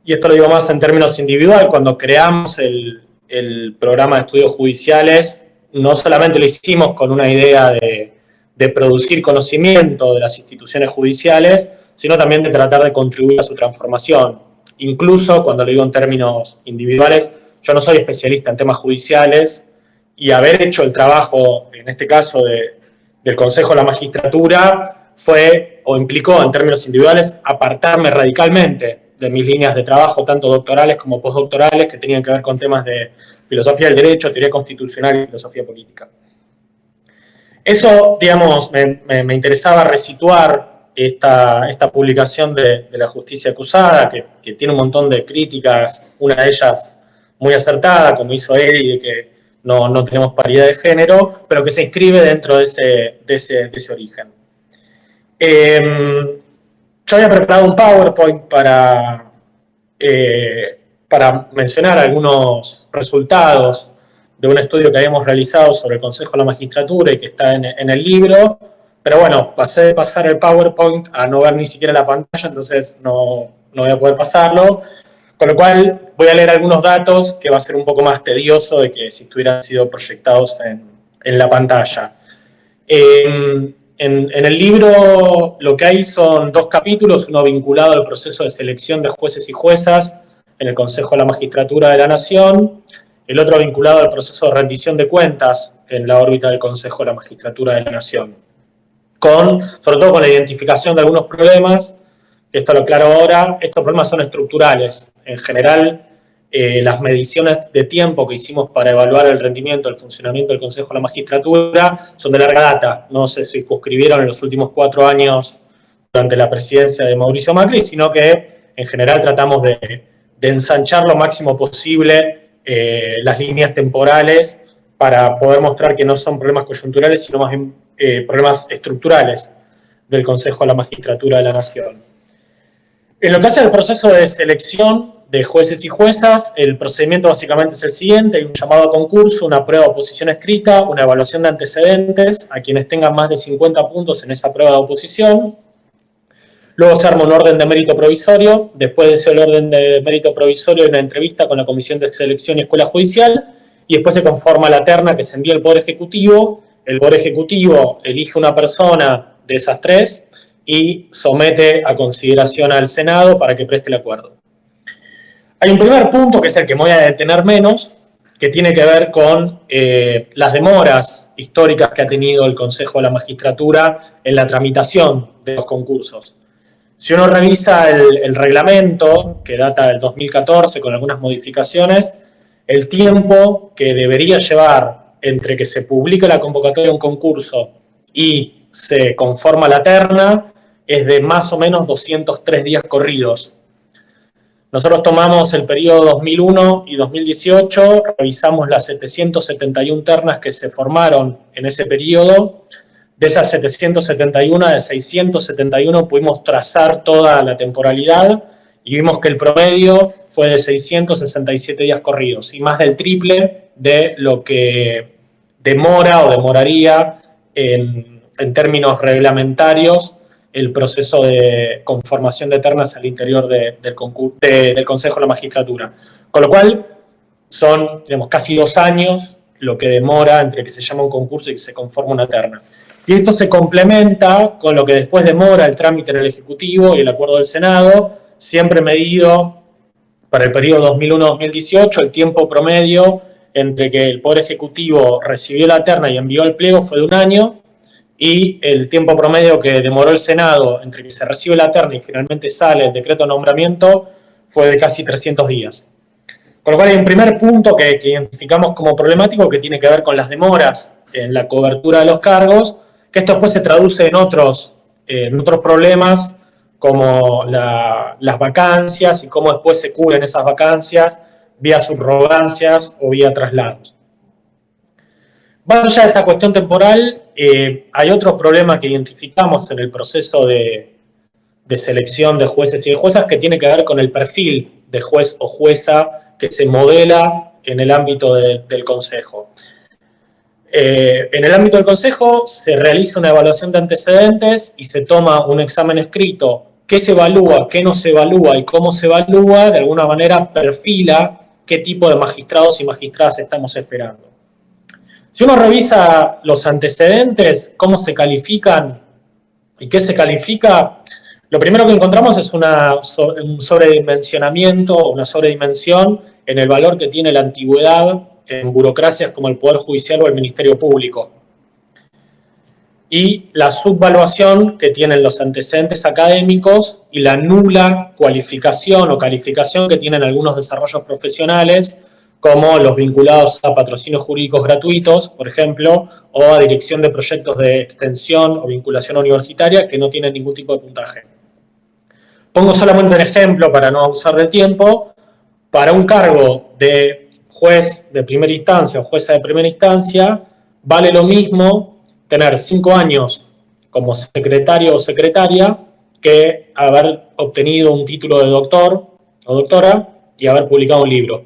y esto lo digo más en términos individual, cuando creamos el programa de estudios judiciales, no solamente lo hicimos con una idea de producir conocimiento de las instituciones judiciales, sino también de tratar de contribuir a su transformación. Incluso, cuando lo digo en términos individuales, yo no soy especialista en temas judiciales y haber hecho el trabajo, en este caso, del Consejo de la Magistratura, fue o implicó en términos individuales apartarme radicalmente de mis líneas de trabajo, tanto doctorales como postdoctorales, que tenían que ver con temas de filosofía del derecho, teoría constitucional y filosofía política. Eso, digamos, me interesaba resituar esta publicación de la justicia acusada, que tiene un montón de críticas, una de ellas muy acertada, como hizo Eli, de que no tenemos paridad de género, pero que se inscribe dentro de ese origen. Yo había preparado un PowerPoint para mencionar algunos resultados de un estudio que habíamos realizado sobre el Consejo de la Magistratura y que está en el libro, pero bueno, pasé de pasar el PowerPoint a no ver ni siquiera la pantalla, entonces no voy a poder pasarlo, con lo cual voy a leer algunos datos que va a ser un poco más tedioso de que si estuvieran sido proyectados en la pantalla. En el libro lo que hay son 2 capítulos, uno vinculado al proceso de selección de jueces y juezas en el Consejo de la Magistratura de la Nación, el otro vinculado al proceso de rendición de cuentas en la órbita del Consejo de la Magistratura de la Nación, sobre todo con la identificación de algunos problemas, que esto lo aclaro ahora. Estos problemas son estructurales. En general, las mediciones de tiempo que hicimos para evaluar el rendimiento, el funcionamiento del Consejo de la Magistratura son de larga data, no se circunscribieron en los últimos 4 años durante la presidencia de Mauricio Macri, sino que en general tratamos de ensanchar lo máximo posible las líneas temporales para poder mostrar que no son problemas coyunturales, sino más bien problemas estructurales del Consejo de la Magistratura de la Nación. En lo que hace al proceso de selección de jueces y juezas, el procedimiento básicamente es el siguiente: hay un llamado a concurso, una prueba de oposición escrita, una evaluación de antecedentes a quienes tengan más de 50 puntos en esa prueba de oposición. Luego se arma un orden de mérito provisorio. Después de ese orden de mérito provisorio hay una entrevista con la Comisión de Selección y Escuela Judicial, y después se conforma la terna que se envía al Poder Ejecutivo. El Poder Ejecutivo elige una persona de esas 3 y somete a consideración al Senado para que preste el acuerdo. Hay un primer punto, que es el que me voy a detener menos, que tiene que ver con las demoras históricas que ha tenido el Consejo de la Magistratura en la tramitación de los concursos. Si uno revisa el reglamento, que data del 2014 con algunas modificaciones, el tiempo que debería llevar entre que se publica la convocatoria de un concurso y se conforma la terna es de más o menos 203 días corridos. Nosotros tomamos el periodo 2001 y 2018, revisamos las 771 ternas que se formaron en ese periodo. De esas 771, de 671 pudimos trazar toda la temporalidad y vimos que el promedio fue de 667 días corridos y más del triple de lo que demora o demoraría en términos reglamentarios el proceso de conformación de ternas al interior del Consejo de la Magistratura. Con lo cual son, digamos, casi 2 años lo que demora entre que se llama un concurso y que se conforma una terna. Y esto se complementa con lo que después demora el trámite en el Ejecutivo y el acuerdo del Senado, siempre medido para el periodo 2001-2018, el tiempo promedio entre que el Poder Ejecutivo recibió la terna y envió el pliego fue de 1 año, y el tiempo promedio que demoró el Senado entre que se recibe la terna y finalmente sale el decreto de nombramiento fue de casi 300 días. Con lo cual hay un primer punto que identificamos como problemático que tiene que ver con las demoras en la cobertura de los cargos, que esto después se traduce en otros problemas como las vacancias y cómo después se cubren esas vacancias vía subrogancias o vía traslados. Más allá de esta cuestión temporal, hay otro problema que identificamos en el proceso de selección de jueces y de juezas que tiene que ver con el perfil de juez o jueza que se modela en el ámbito del Consejo. En el ámbito del Consejo se realiza una evaluación de antecedentes y se toma un examen escrito. ¿Qué se evalúa, qué no se evalúa y cómo se evalúa? De alguna manera perfila qué tipo de magistrados y magistradas estamos esperando. Si uno revisa los antecedentes, cómo se califican y qué se califica, lo primero que encontramos es un sobredimensionamiento, una sobredimensión en el valor que tiene la antigüedad en burocracias como el Poder Judicial o el Ministerio Público. Y la subvaluación que tienen los antecedentes académicos y la nula cualificación o calificación que tienen algunos desarrollos profesionales, como los vinculados a patrocinios jurídicos gratuitos, por ejemplo, o a dirección de proyectos de extensión o vinculación universitaria que no tienen ningún tipo de puntaje. Pongo solamente un ejemplo para no abusar del tiempo. Para un cargo de juez de primera instancia o jueza de primera instancia, vale lo mismo tener 5 años como secretario o secretaria que haber obtenido un título de doctor o doctora y haber publicado un libro.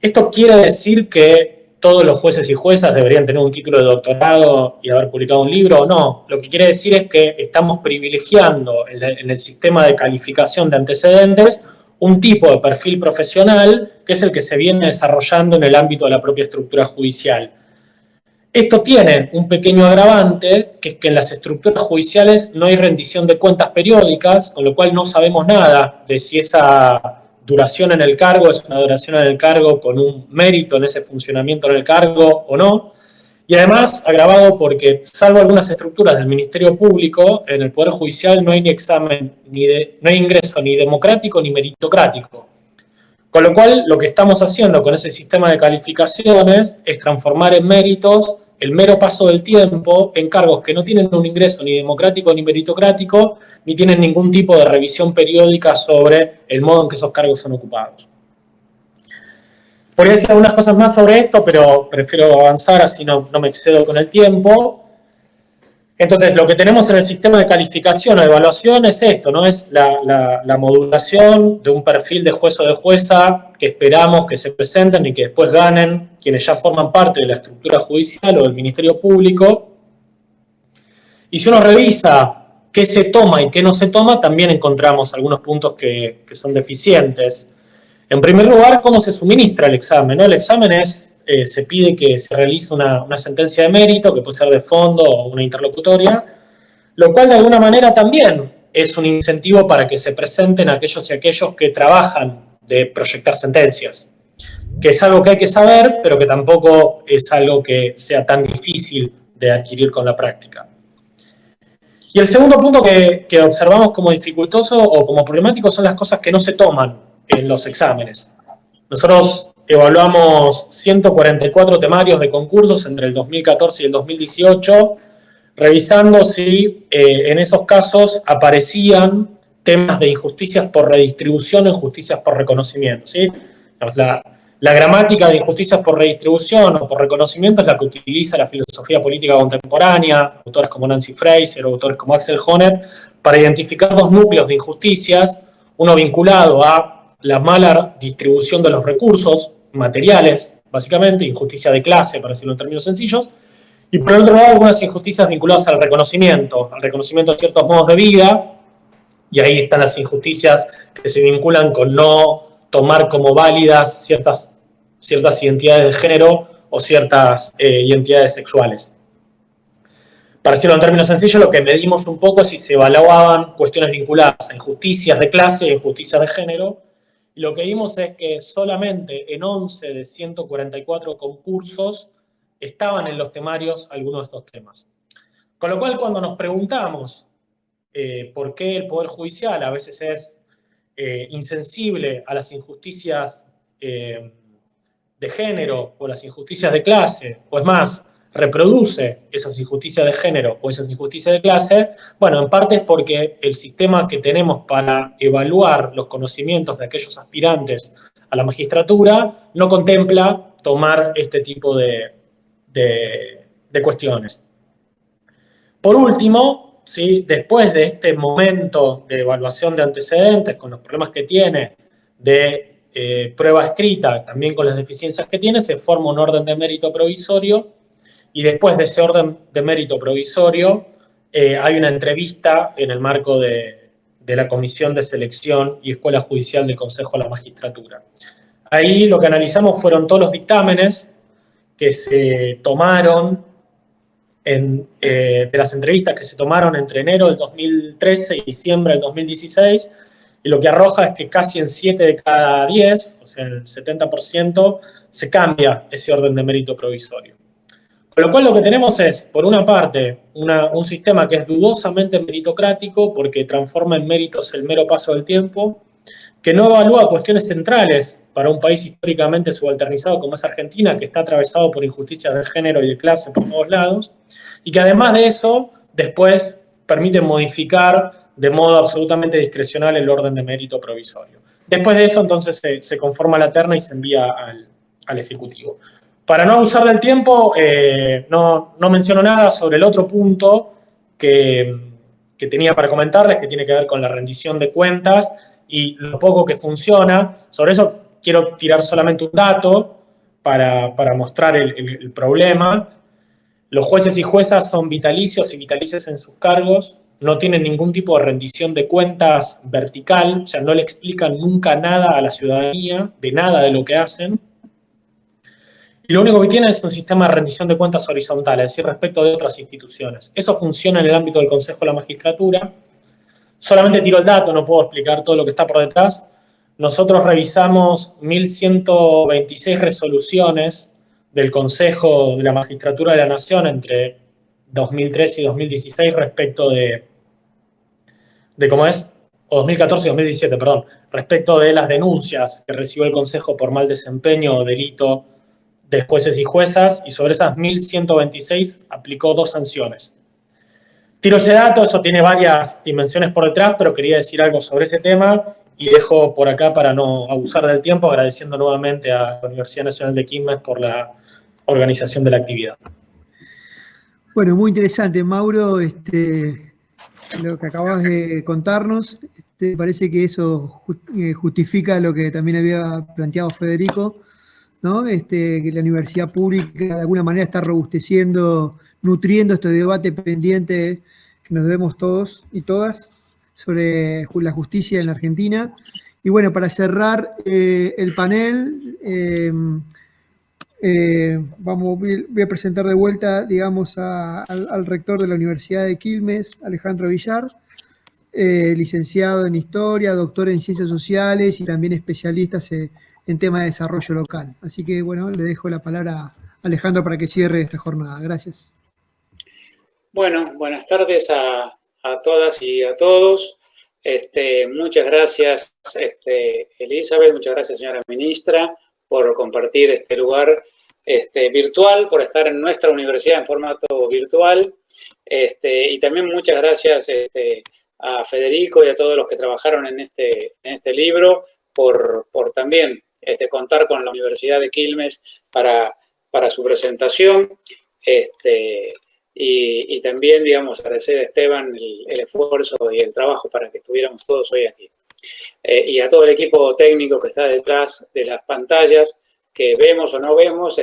¿Esto quiere decir que todos los jueces y juezas deberían tener un título de doctorado y haber publicado un libro? No, lo que quiere decir es que estamos privilegiando en el sistema de calificación de antecedentes un tipo de perfil profesional que es el que se viene desarrollando en el ámbito de la propia estructura judicial. Esto tiene un pequeño agravante, que es que en las estructuras judiciales no hay rendición de cuentas periódicas, con lo cual no sabemos nada de si esa duración en el cargo es una duración en el cargo con un mérito en ese funcionamiento en el cargo o no. Y además, agravado porque, salvo algunas estructuras del Ministerio Público, en el Poder Judicial no hay ni examen, no hay ingreso ni democrático ni meritocrático. Con lo cual, lo que estamos haciendo con ese sistema de calificaciones es transformar en méritos el mero paso del tiempo en cargos que no tienen un ingreso ni democrático ni meritocrático, ni tienen ningún tipo de revisión periódica sobre el modo en que esos cargos son ocupados. Podría decir algunas cosas más sobre esto, pero prefiero avanzar, así no me excedo con el tiempo. Entonces, lo que tenemos en el sistema de calificación o evaluación es esto, ¿no? Es la modulación de un perfil de juez o de jueza que esperamos que se presenten y que después ganen quienes ya forman parte de la estructura judicial o del Ministerio Público. Y si uno revisa qué se toma y qué no se toma, también encontramos algunos puntos que son deficientes. En primer lugar, ¿cómo se suministra el examen? ¿No? El examen se pide que se realice una sentencia de mérito, que puede ser de fondo o una interlocutoria, lo cual de alguna manera también es un incentivo para que se presenten aquellos y aquellos que trabajan de proyectar sentencias, que es algo que hay que saber, pero que tampoco es algo que sea tan difícil de adquirir con la práctica. Y el segundo punto que observamos como dificultoso o como problemático son las cosas que no se toman en los exámenes. Nosotros evaluamos 144 temarios de concursos entre el 2014 y el 2018, revisando si en esos casos aparecían temas de injusticias por redistribución o injusticias por reconocimiento, ¿sí? La gramática de injusticias por redistribución o por reconocimiento es la que utiliza la filosofía política contemporánea, autores como Nancy Fraser o autores como Axel Honneth, para identificar dos núcleos de injusticias, uno vinculado a la mala distribución de los recursos materiales, básicamente, injusticia de clase, para decirlo en términos sencillos, y por otro lado algunas injusticias vinculadas al reconocimiento de ciertos modos de vida, y ahí están las injusticias que se vinculan con no tomar como válidas ciertas identidades de género o ciertas identidades sexuales. Para decirlo en términos sencillos, lo que medimos un poco es si se evaluaban cuestiones vinculadas a injusticias de clase e injusticias de género, y lo que vimos es que solamente en 11 de 144 concursos estaban en los temarios algunos de estos temas. Con lo cual, cuando nos preguntamos por qué el Poder Judicial a veces es insensible a las injusticias de género o las injusticias de clase, o es más, reproduce esas injusticias de género o esas injusticias de clase, bueno, en parte es porque el sistema que tenemos para evaluar los conocimientos de aquellos aspirantes a la magistratura, no contempla tomar este tipo de cuestiones. Por último, ¿sí? Después de este momento de evaluación de antecedentes, con los problemas que tiene de prueba escrita, también con las deficiencias que tiene, se forma un orden de mérito provisorio, y después de ese orden de mérito provisorio hay una entrevista en el marco de la Comisión de Selección y Escuela Judicial del Consejo de la Magistratura. Ahí lo que analizamos fueron todos los dictámenes que se tomaron de las entrevistas que se tomaron entre enero del 2013 y diciembre del 2016, y lo que arroja es que casi en 7 de cada 10, o sea, el 70%, se cambia ese orden de mérito provisorio. Con lo cual lo que tenemos es, por una parte, un sistema que es dudosamente meritocrático porque transforma en méritos el mero paso del tiempo, que no evalúa cuestiones centrales para un país históricamente subalternizado como es Argentina, que está atravesado por injusticias de género y de clase por todos lados, y que además de eso, después permite modificar de modo absolutamente discrecional el orden de mérito provisorio. Después de eso, entonces, se conforma la terna y se envía al Ejecutivo. Para no abusar del tiempo, no menciono nada sobre el otro punto que tenía para comentarles, que tiene que ver con la rendición de cuentas y lo poco que funciona. Sobre eso quiero tirar solamente un dato para mostrar el problema. Los jueces y juezas son vitalicios y vitalicias en sus cargos, no tienen ningún tipo de rendición de cuentas vertical, o sea, no le explican nunca nada a la ciudadanía de nada de lo que hacen. Y lo único que tienen es un sistema de rendición de cuentas horizontal, es decir, respecto de otras instituciones. Eso funciona en el ámbito del Consejo de la Magistratura. Solamente tiro el dato, no puedo explicar todo lo que está por detrás. Nosotros revisamos 1.126 resoluciones del Consejo de la Magistratura de la Nación entre 2013 y 2016 respecto ¿cómo es? O 2014 y 2017, perdón, respecto de las denuncias que recibió el Consejo por mal desempeño o delito de jueces y juezas, y sobre esas 1.126 aplicó 2 sanciones. Tiro ese dato, eso tiene varias dimensiones por detrás, pero quería decir algo sobre ese tema y dejo por acá para no abusar del tiempo, agradeciendo nuevamente a la Universidad Nacional de Quilmes por la organización de la actividad. Bueno, muy interesante, Mauro, lo que acabas de contarnos. Parece que eso justifica lo que también había planteado Federico, ¿no? Que la universidad pública de alguna manera está robusteciendo, nutriendo este debate pendiente que nos debemos todos y todas sobre la justicia en la Argentina. Y bueno, para cerrar el panel, voy a presentar de vuelta, digamos, al rector de la Universidad de Quilmes, Alejandro Villar, licenciado en Historia, doctor en Ciencias Sociales y también especialista en temas de desarrollo local. Así que, bueno, le dejo la palabra a Alejandro para que cierre esta jornada. Gracias. Bueno, buenas tardes a todas y a todos. Muchas gracias, Elizabeth, muchas gracias, señora ministra, por compartir este lugar virtual, por estar en nuestra universidad en formato virtual. Y también muchas gracias a Federico y a todos los que trabajaron en este libro por también contar con la Universidad de Quilmes para su presentación. Y también, digamos, agradecer a Esteban el esfuerzo y el trabajo para que estuviéramos todos hoy aquí. Y a todo el equipo técnico que está detrás de las pantallas, que vemos o no vemos,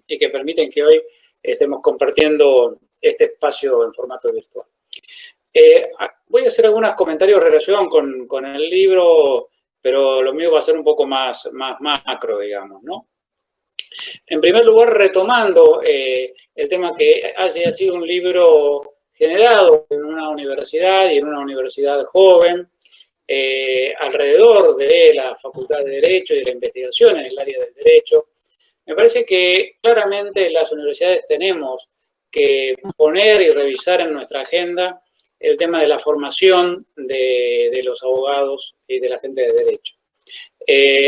y que permiten que hoy estemos compartiendo este espacio en formato virtual. Voy a hacer algunos comentarios en relación con el libro, pero lo mío va a ser un poco más macro, digamos, ¿no? En primer lugar, retomando el tema que haya sido un libro generado en una universidad y en una universidad joven, alrededor de la Facultad de Derecho y de la investigación en el área del derecho. Me parece que claramente las universidades tenemos que poner y revisar en nuestra agenda el tema de la formación de los abogados y de la gente de derecho.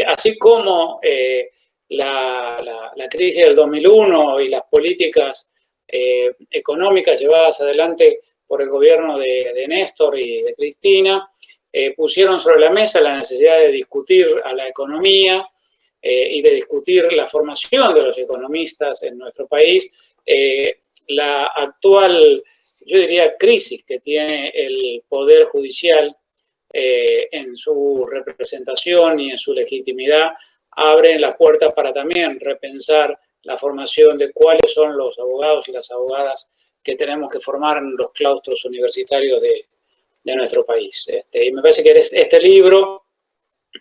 Así como la crisis del 2001 y las políticas económicas llevadas adelante por el gobierno de Néstor y de Cristina pusieron sobre la mesa la necesidad de discutir a la economía y de discutir la formación de los economistas en nuestro país, la actual, yo diría, crisis que tiene el Poder Judicial en su representación y en su legitimidad, abre la puerta para también repensar la formación de cuáles son los abogados y las abogadas que tenemos que formar en los claustros universitarios de nuestro país. Y me parece que este libro,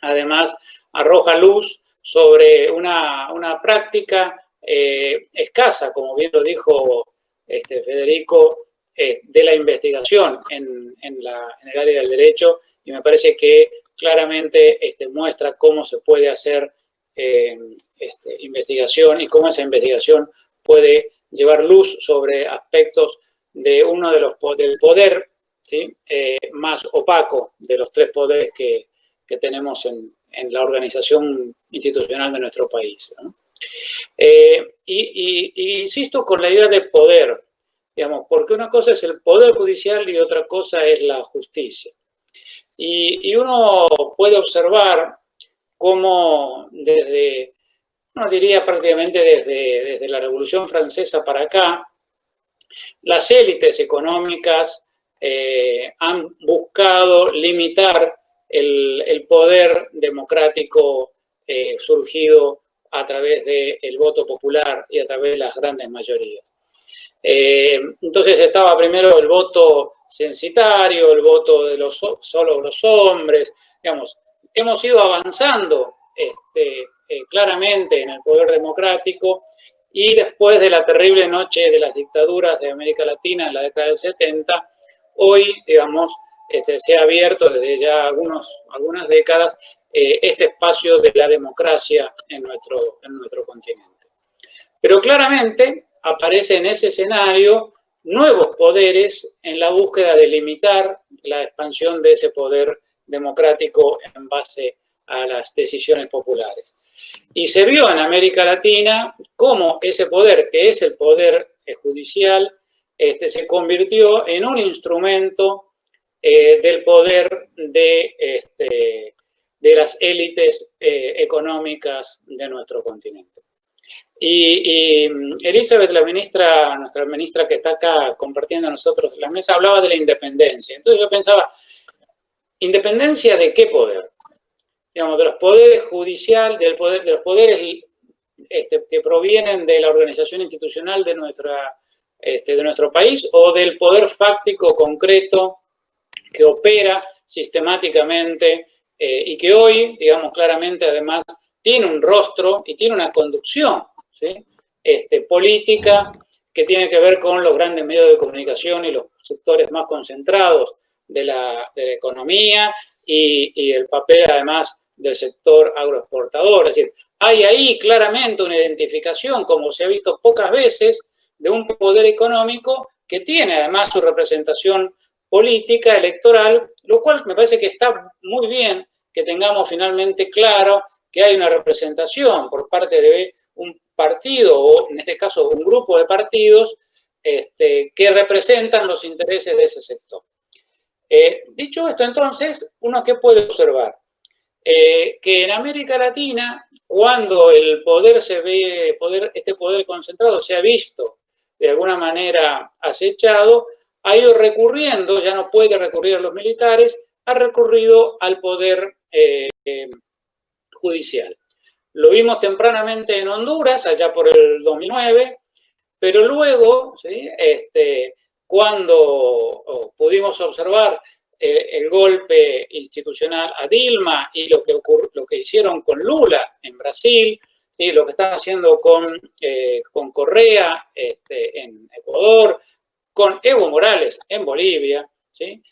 además, arroja luz sobre una práctica escasa, como bien lo dijo Federico, de la investigación en el área del derecho, y me parece que claramente muestra cómo se puede hacer investigación y cómo esa investigación puede llevar luz sobre aspectos de uno de los del poder, ¿sí? Más opaco de los tres poderes que tenemos en la organización institucional de nuestro país, ¿no? Y insisto con la idea de poder, digamos, porque una cosa es el poder judicial y otra cosa es la justicia. Y uno puede observar cómo desde, no diría prácticamente desde la Revolución Francesa para acá, las élites económicas han buscado limitar el poder democrático surgido a través del voto popular y a través de las grandes mayorías. Entonces estaba primero el voto censitario, el voto de solo los hombres, digamos, hemos ido avanzando claramente en el poder democrático, y después de la terrible noche de las dictaduras de América Latina en la década del 70, hoy, digamos, se ha abierto desde ya algunas décadas este espacio de la democracia en nuestro continente. Pero claramente aparece en ese escenario nuevos poderes en la búsqueda de limitar la expansión de ese poder democrático en base a las decisiones populares. Y se vio en América Latina cómo ese poder, que es el poder judicial, se convirtió en un instrumento del poder de las élites económicas de nuestro continente. Y Elizabeth, nuestra ministra que está acá compartiendo nosotros la mesa, hablaba de la independencia. Entonces yo pensaba, ¿independencia de qué poder? Digamos, de los poderes judiciales, de los poderes que provienen de la organización institucional de nuestro país, o del poder fáctico concreto que opera sistemáticamente y que hoy, digamos claramente, además, tiene un rostro y tiene una conducción, ¿sí? Política que tiene que ver con los grandes medios de comunicación y los sectores más concentrados de la economía y el papel, además, del sector agroexportador. Es decir, hay ahí claramente una identificación, como se ha visto pocas veces, de un poder económico que tiene además su representación política, electoral, lo cual me parece que está muy bien que tengamos finalmente claro que hay una representación por parte de un partido, o en este caso un grupo de partidos, que representan los intereses de ese sector. Dicho esto, entonces, ¿uno qué puede observar? Que en América Latina, cuando el poder este poder concentrado se ha visto de alguna manera acechado, ha ido recurriendo, ya no puede recurrir a los militares, ha recurrido al poder judicial. Lo vimos tempranamente en Honduras, allá por el 2009, pero luego, ¿sí? Cuando pudimos observar el golpe institucional a Dilma y lo que hicieron con Lula en Brasil, ¿sí? Lo que están haciendo con Correa en Ecuador, con Evo Morales en Bolivia, ¿sí?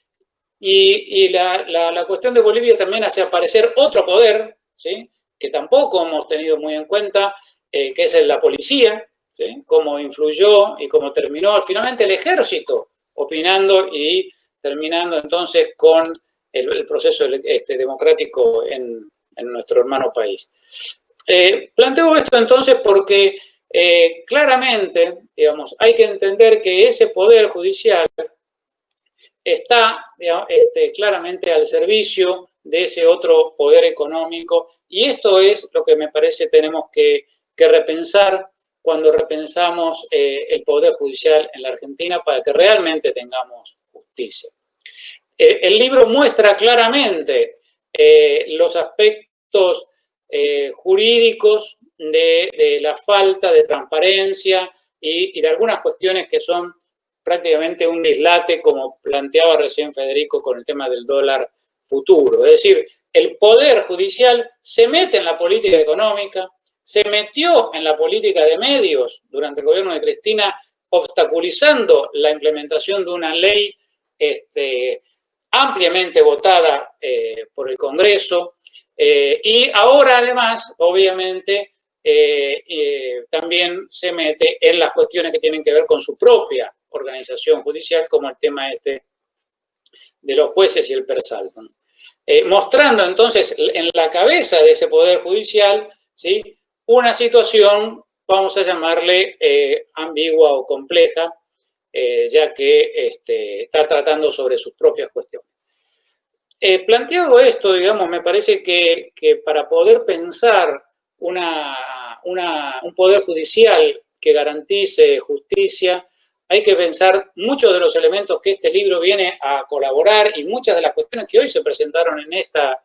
Y la cuestión de Bolivia también hace aparecer otro poder, ¿sí? Que tampoco hemos tenido muy en cuenta, que es la policía, ¿sí? Cómo influyó y cómo terminó finalmente el ejército opinando y terminando entonces con el proceso democrático en nuestro hermano país. Planteo esto entonces porque claramente, digamos, hay que entender que ese poder judicial está, digamos, claramente al servicio de ese otro poder económico. Y esto es lo que me parece tenemos que repensar cuando repensamos el poder judicial en la Argentina para que realmente tengamos justicia. El libro muestra claramente los aspectos jurídicos de la falta de transparencia y de algunas cuestiones que son prácticamente un dislate, como planteaba recién Federico con el tema del dólar futuro. Es decir, el Poder Judicial se mete en la política económica, se metió en la política de medios durante el gobierno de Cristina, obstaculizando la implementación de una ley ampliamente votada por el Congreso, y ahora además, obviamente, también se mete en las cuestiones que tienen que ver con su propia organización judicial, como el tema de los jueces y el persalto. Mostrando entonces en la cabeza de ese Poder Judicial, ¿sí?, una situación, vamos a llamarle ambigua o compleja, ya que está tratando sobre sus propias cuestiones. Planteado esto, digamos, me parece que para poder pensar un poder judicial que garantice justicia, hay que pensar muchos de los elementos que este libro viene a colaborar y muchas de las cuestiones que hoy se presentaron en esta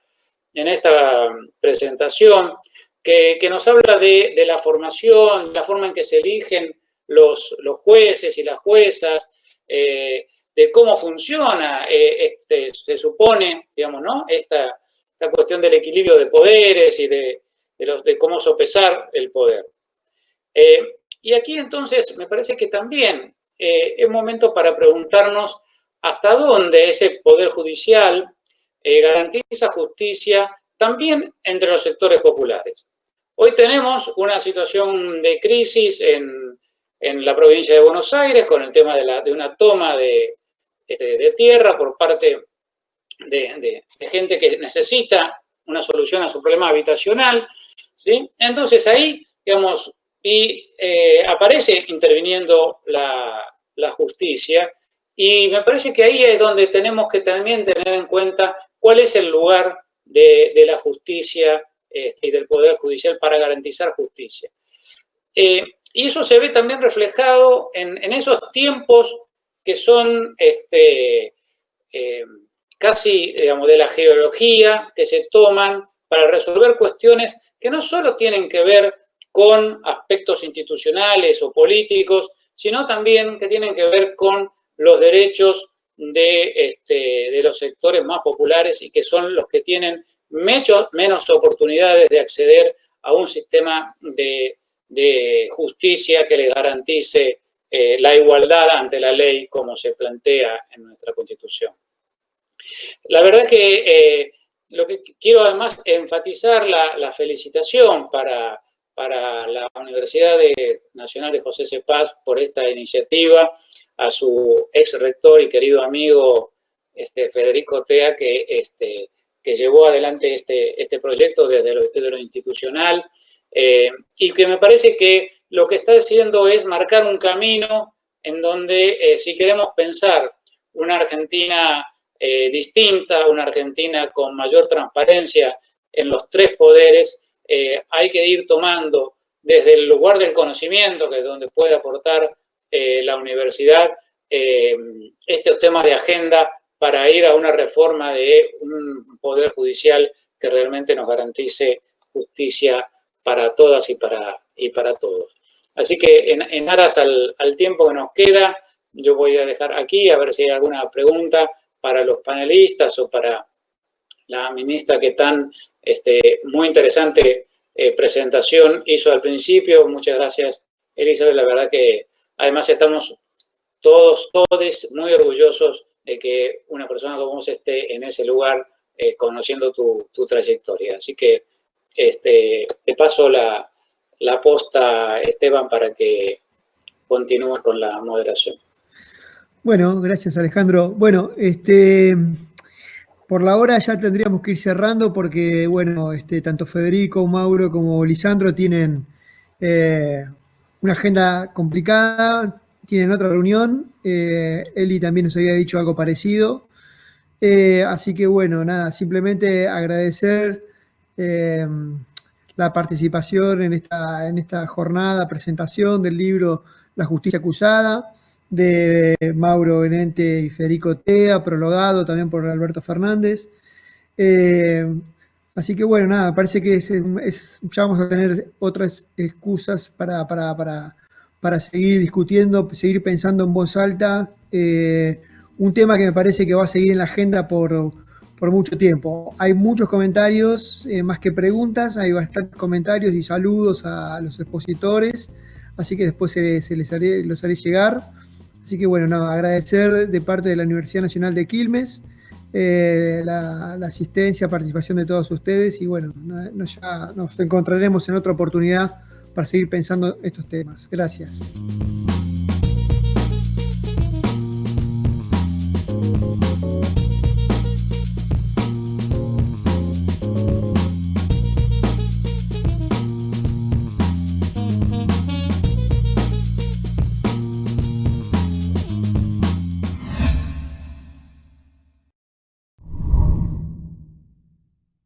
presentación, que nos habla de la formación, la forma en que se eligen los jueces y las juezas, de cómo funciona, se supone, digamos, ¿no?, esta cuestión del equilibrio de poderes y de cómo sopesar el poder. Y aquí entonces me parece que también es momento para preguntarnos hasta dónde ese Poder Judicial garantiza justicia también entre los sectores populares. Hoy tenemos una situación de crisis en la provincia de Buenos Aires con el tema de una toma de tierra por parte de gente que necesita una solución a su problema habitacional, ¿sí? Entonces ahí, digamos, aparece interviniendo la justicia, y me parece que ahí es donde tenemos que también tener en cuenta cuál es el lugar de la justicia y del Poder Judicial para garantizar justicia. Y eso se ve también reflejado en esos tiempos que son casi, digamos, de la geología que se toman para resolver cuestiones que no solo tienen que ver con aspectos institucionales o políticos, sino también que tienen que ver con los derechos de los sectores más populares y que son los que tienen menos oportunidades de acceder a un sistema de justicia que les garantice la igualdad ante la ley como se plantea en nuestra Constitución. La verdad es que lo que quiero además enfatizar la felicitación para la Universidad Nacional de José C. Paz por esta iniciativa, a su ex rector y querido amigo Federico Tea, que llevó adelante este proyecto desde lo institucional, y que me parece que lo que está haciendo es marcar un camino en donde si queremos pensar una Argentina distinta, una Argentina con mayor transparencia en los tres poderes, hay que ir tomando desde el lugar del conocimiento, que es donde puede aportar la universidad, estos temas de agenda para ir a una reforma de un poder judicial que realmente nos garantice justicia para todas y para todos. Así que en aras al tiempo que nos queda, yo voy a dejar aquí a ver si hay alguna pregunta para los panelistas o para la ministra que tan muy interesante presentación hizo al principio. Muchas gracias, Elizabeth. La verdad que además estamos todos muy orgullosos de que una persona como vos esté en ese lugar conociendo tu trayectoria. Así que te paso la posta, Esteban, para que continúes con la moderación. Bueno, gracias, Alejandro. Bueno, por la hora ya tendríamos que ir cerrando porque, bueno, tanto Federico, Mauro como Lisandro tienen una agenda complicada, tienen otra reunión. Eli también nos había dicho algo parecido. Así que bueno, nada, simplemente agradecer la participación en esta jornada, presentación del libro La Justicia Acusada, de Mauro Benente y Federico Tea, prologado también por Alberto Fernández. Así que bueno, nada, me parece que ya vamos a tener otras excusas para seguir discutiendo, seguir pensando en voz alta, un tema que me parece que va a seguir en la agenda por mucho tiempo. Hay muchos comentarios, más que preguntas, hay bastantes comentarios y saludos a los expositores, así que después los haré llegar. Así que bueno, nada, agradecer de parte de la Universidad Nacional de Quilmes la asistencia, participación de todos ustedes y bueno, ya nos encontraremos en otra oportunidad para seguir pensando estos temas. Gracias.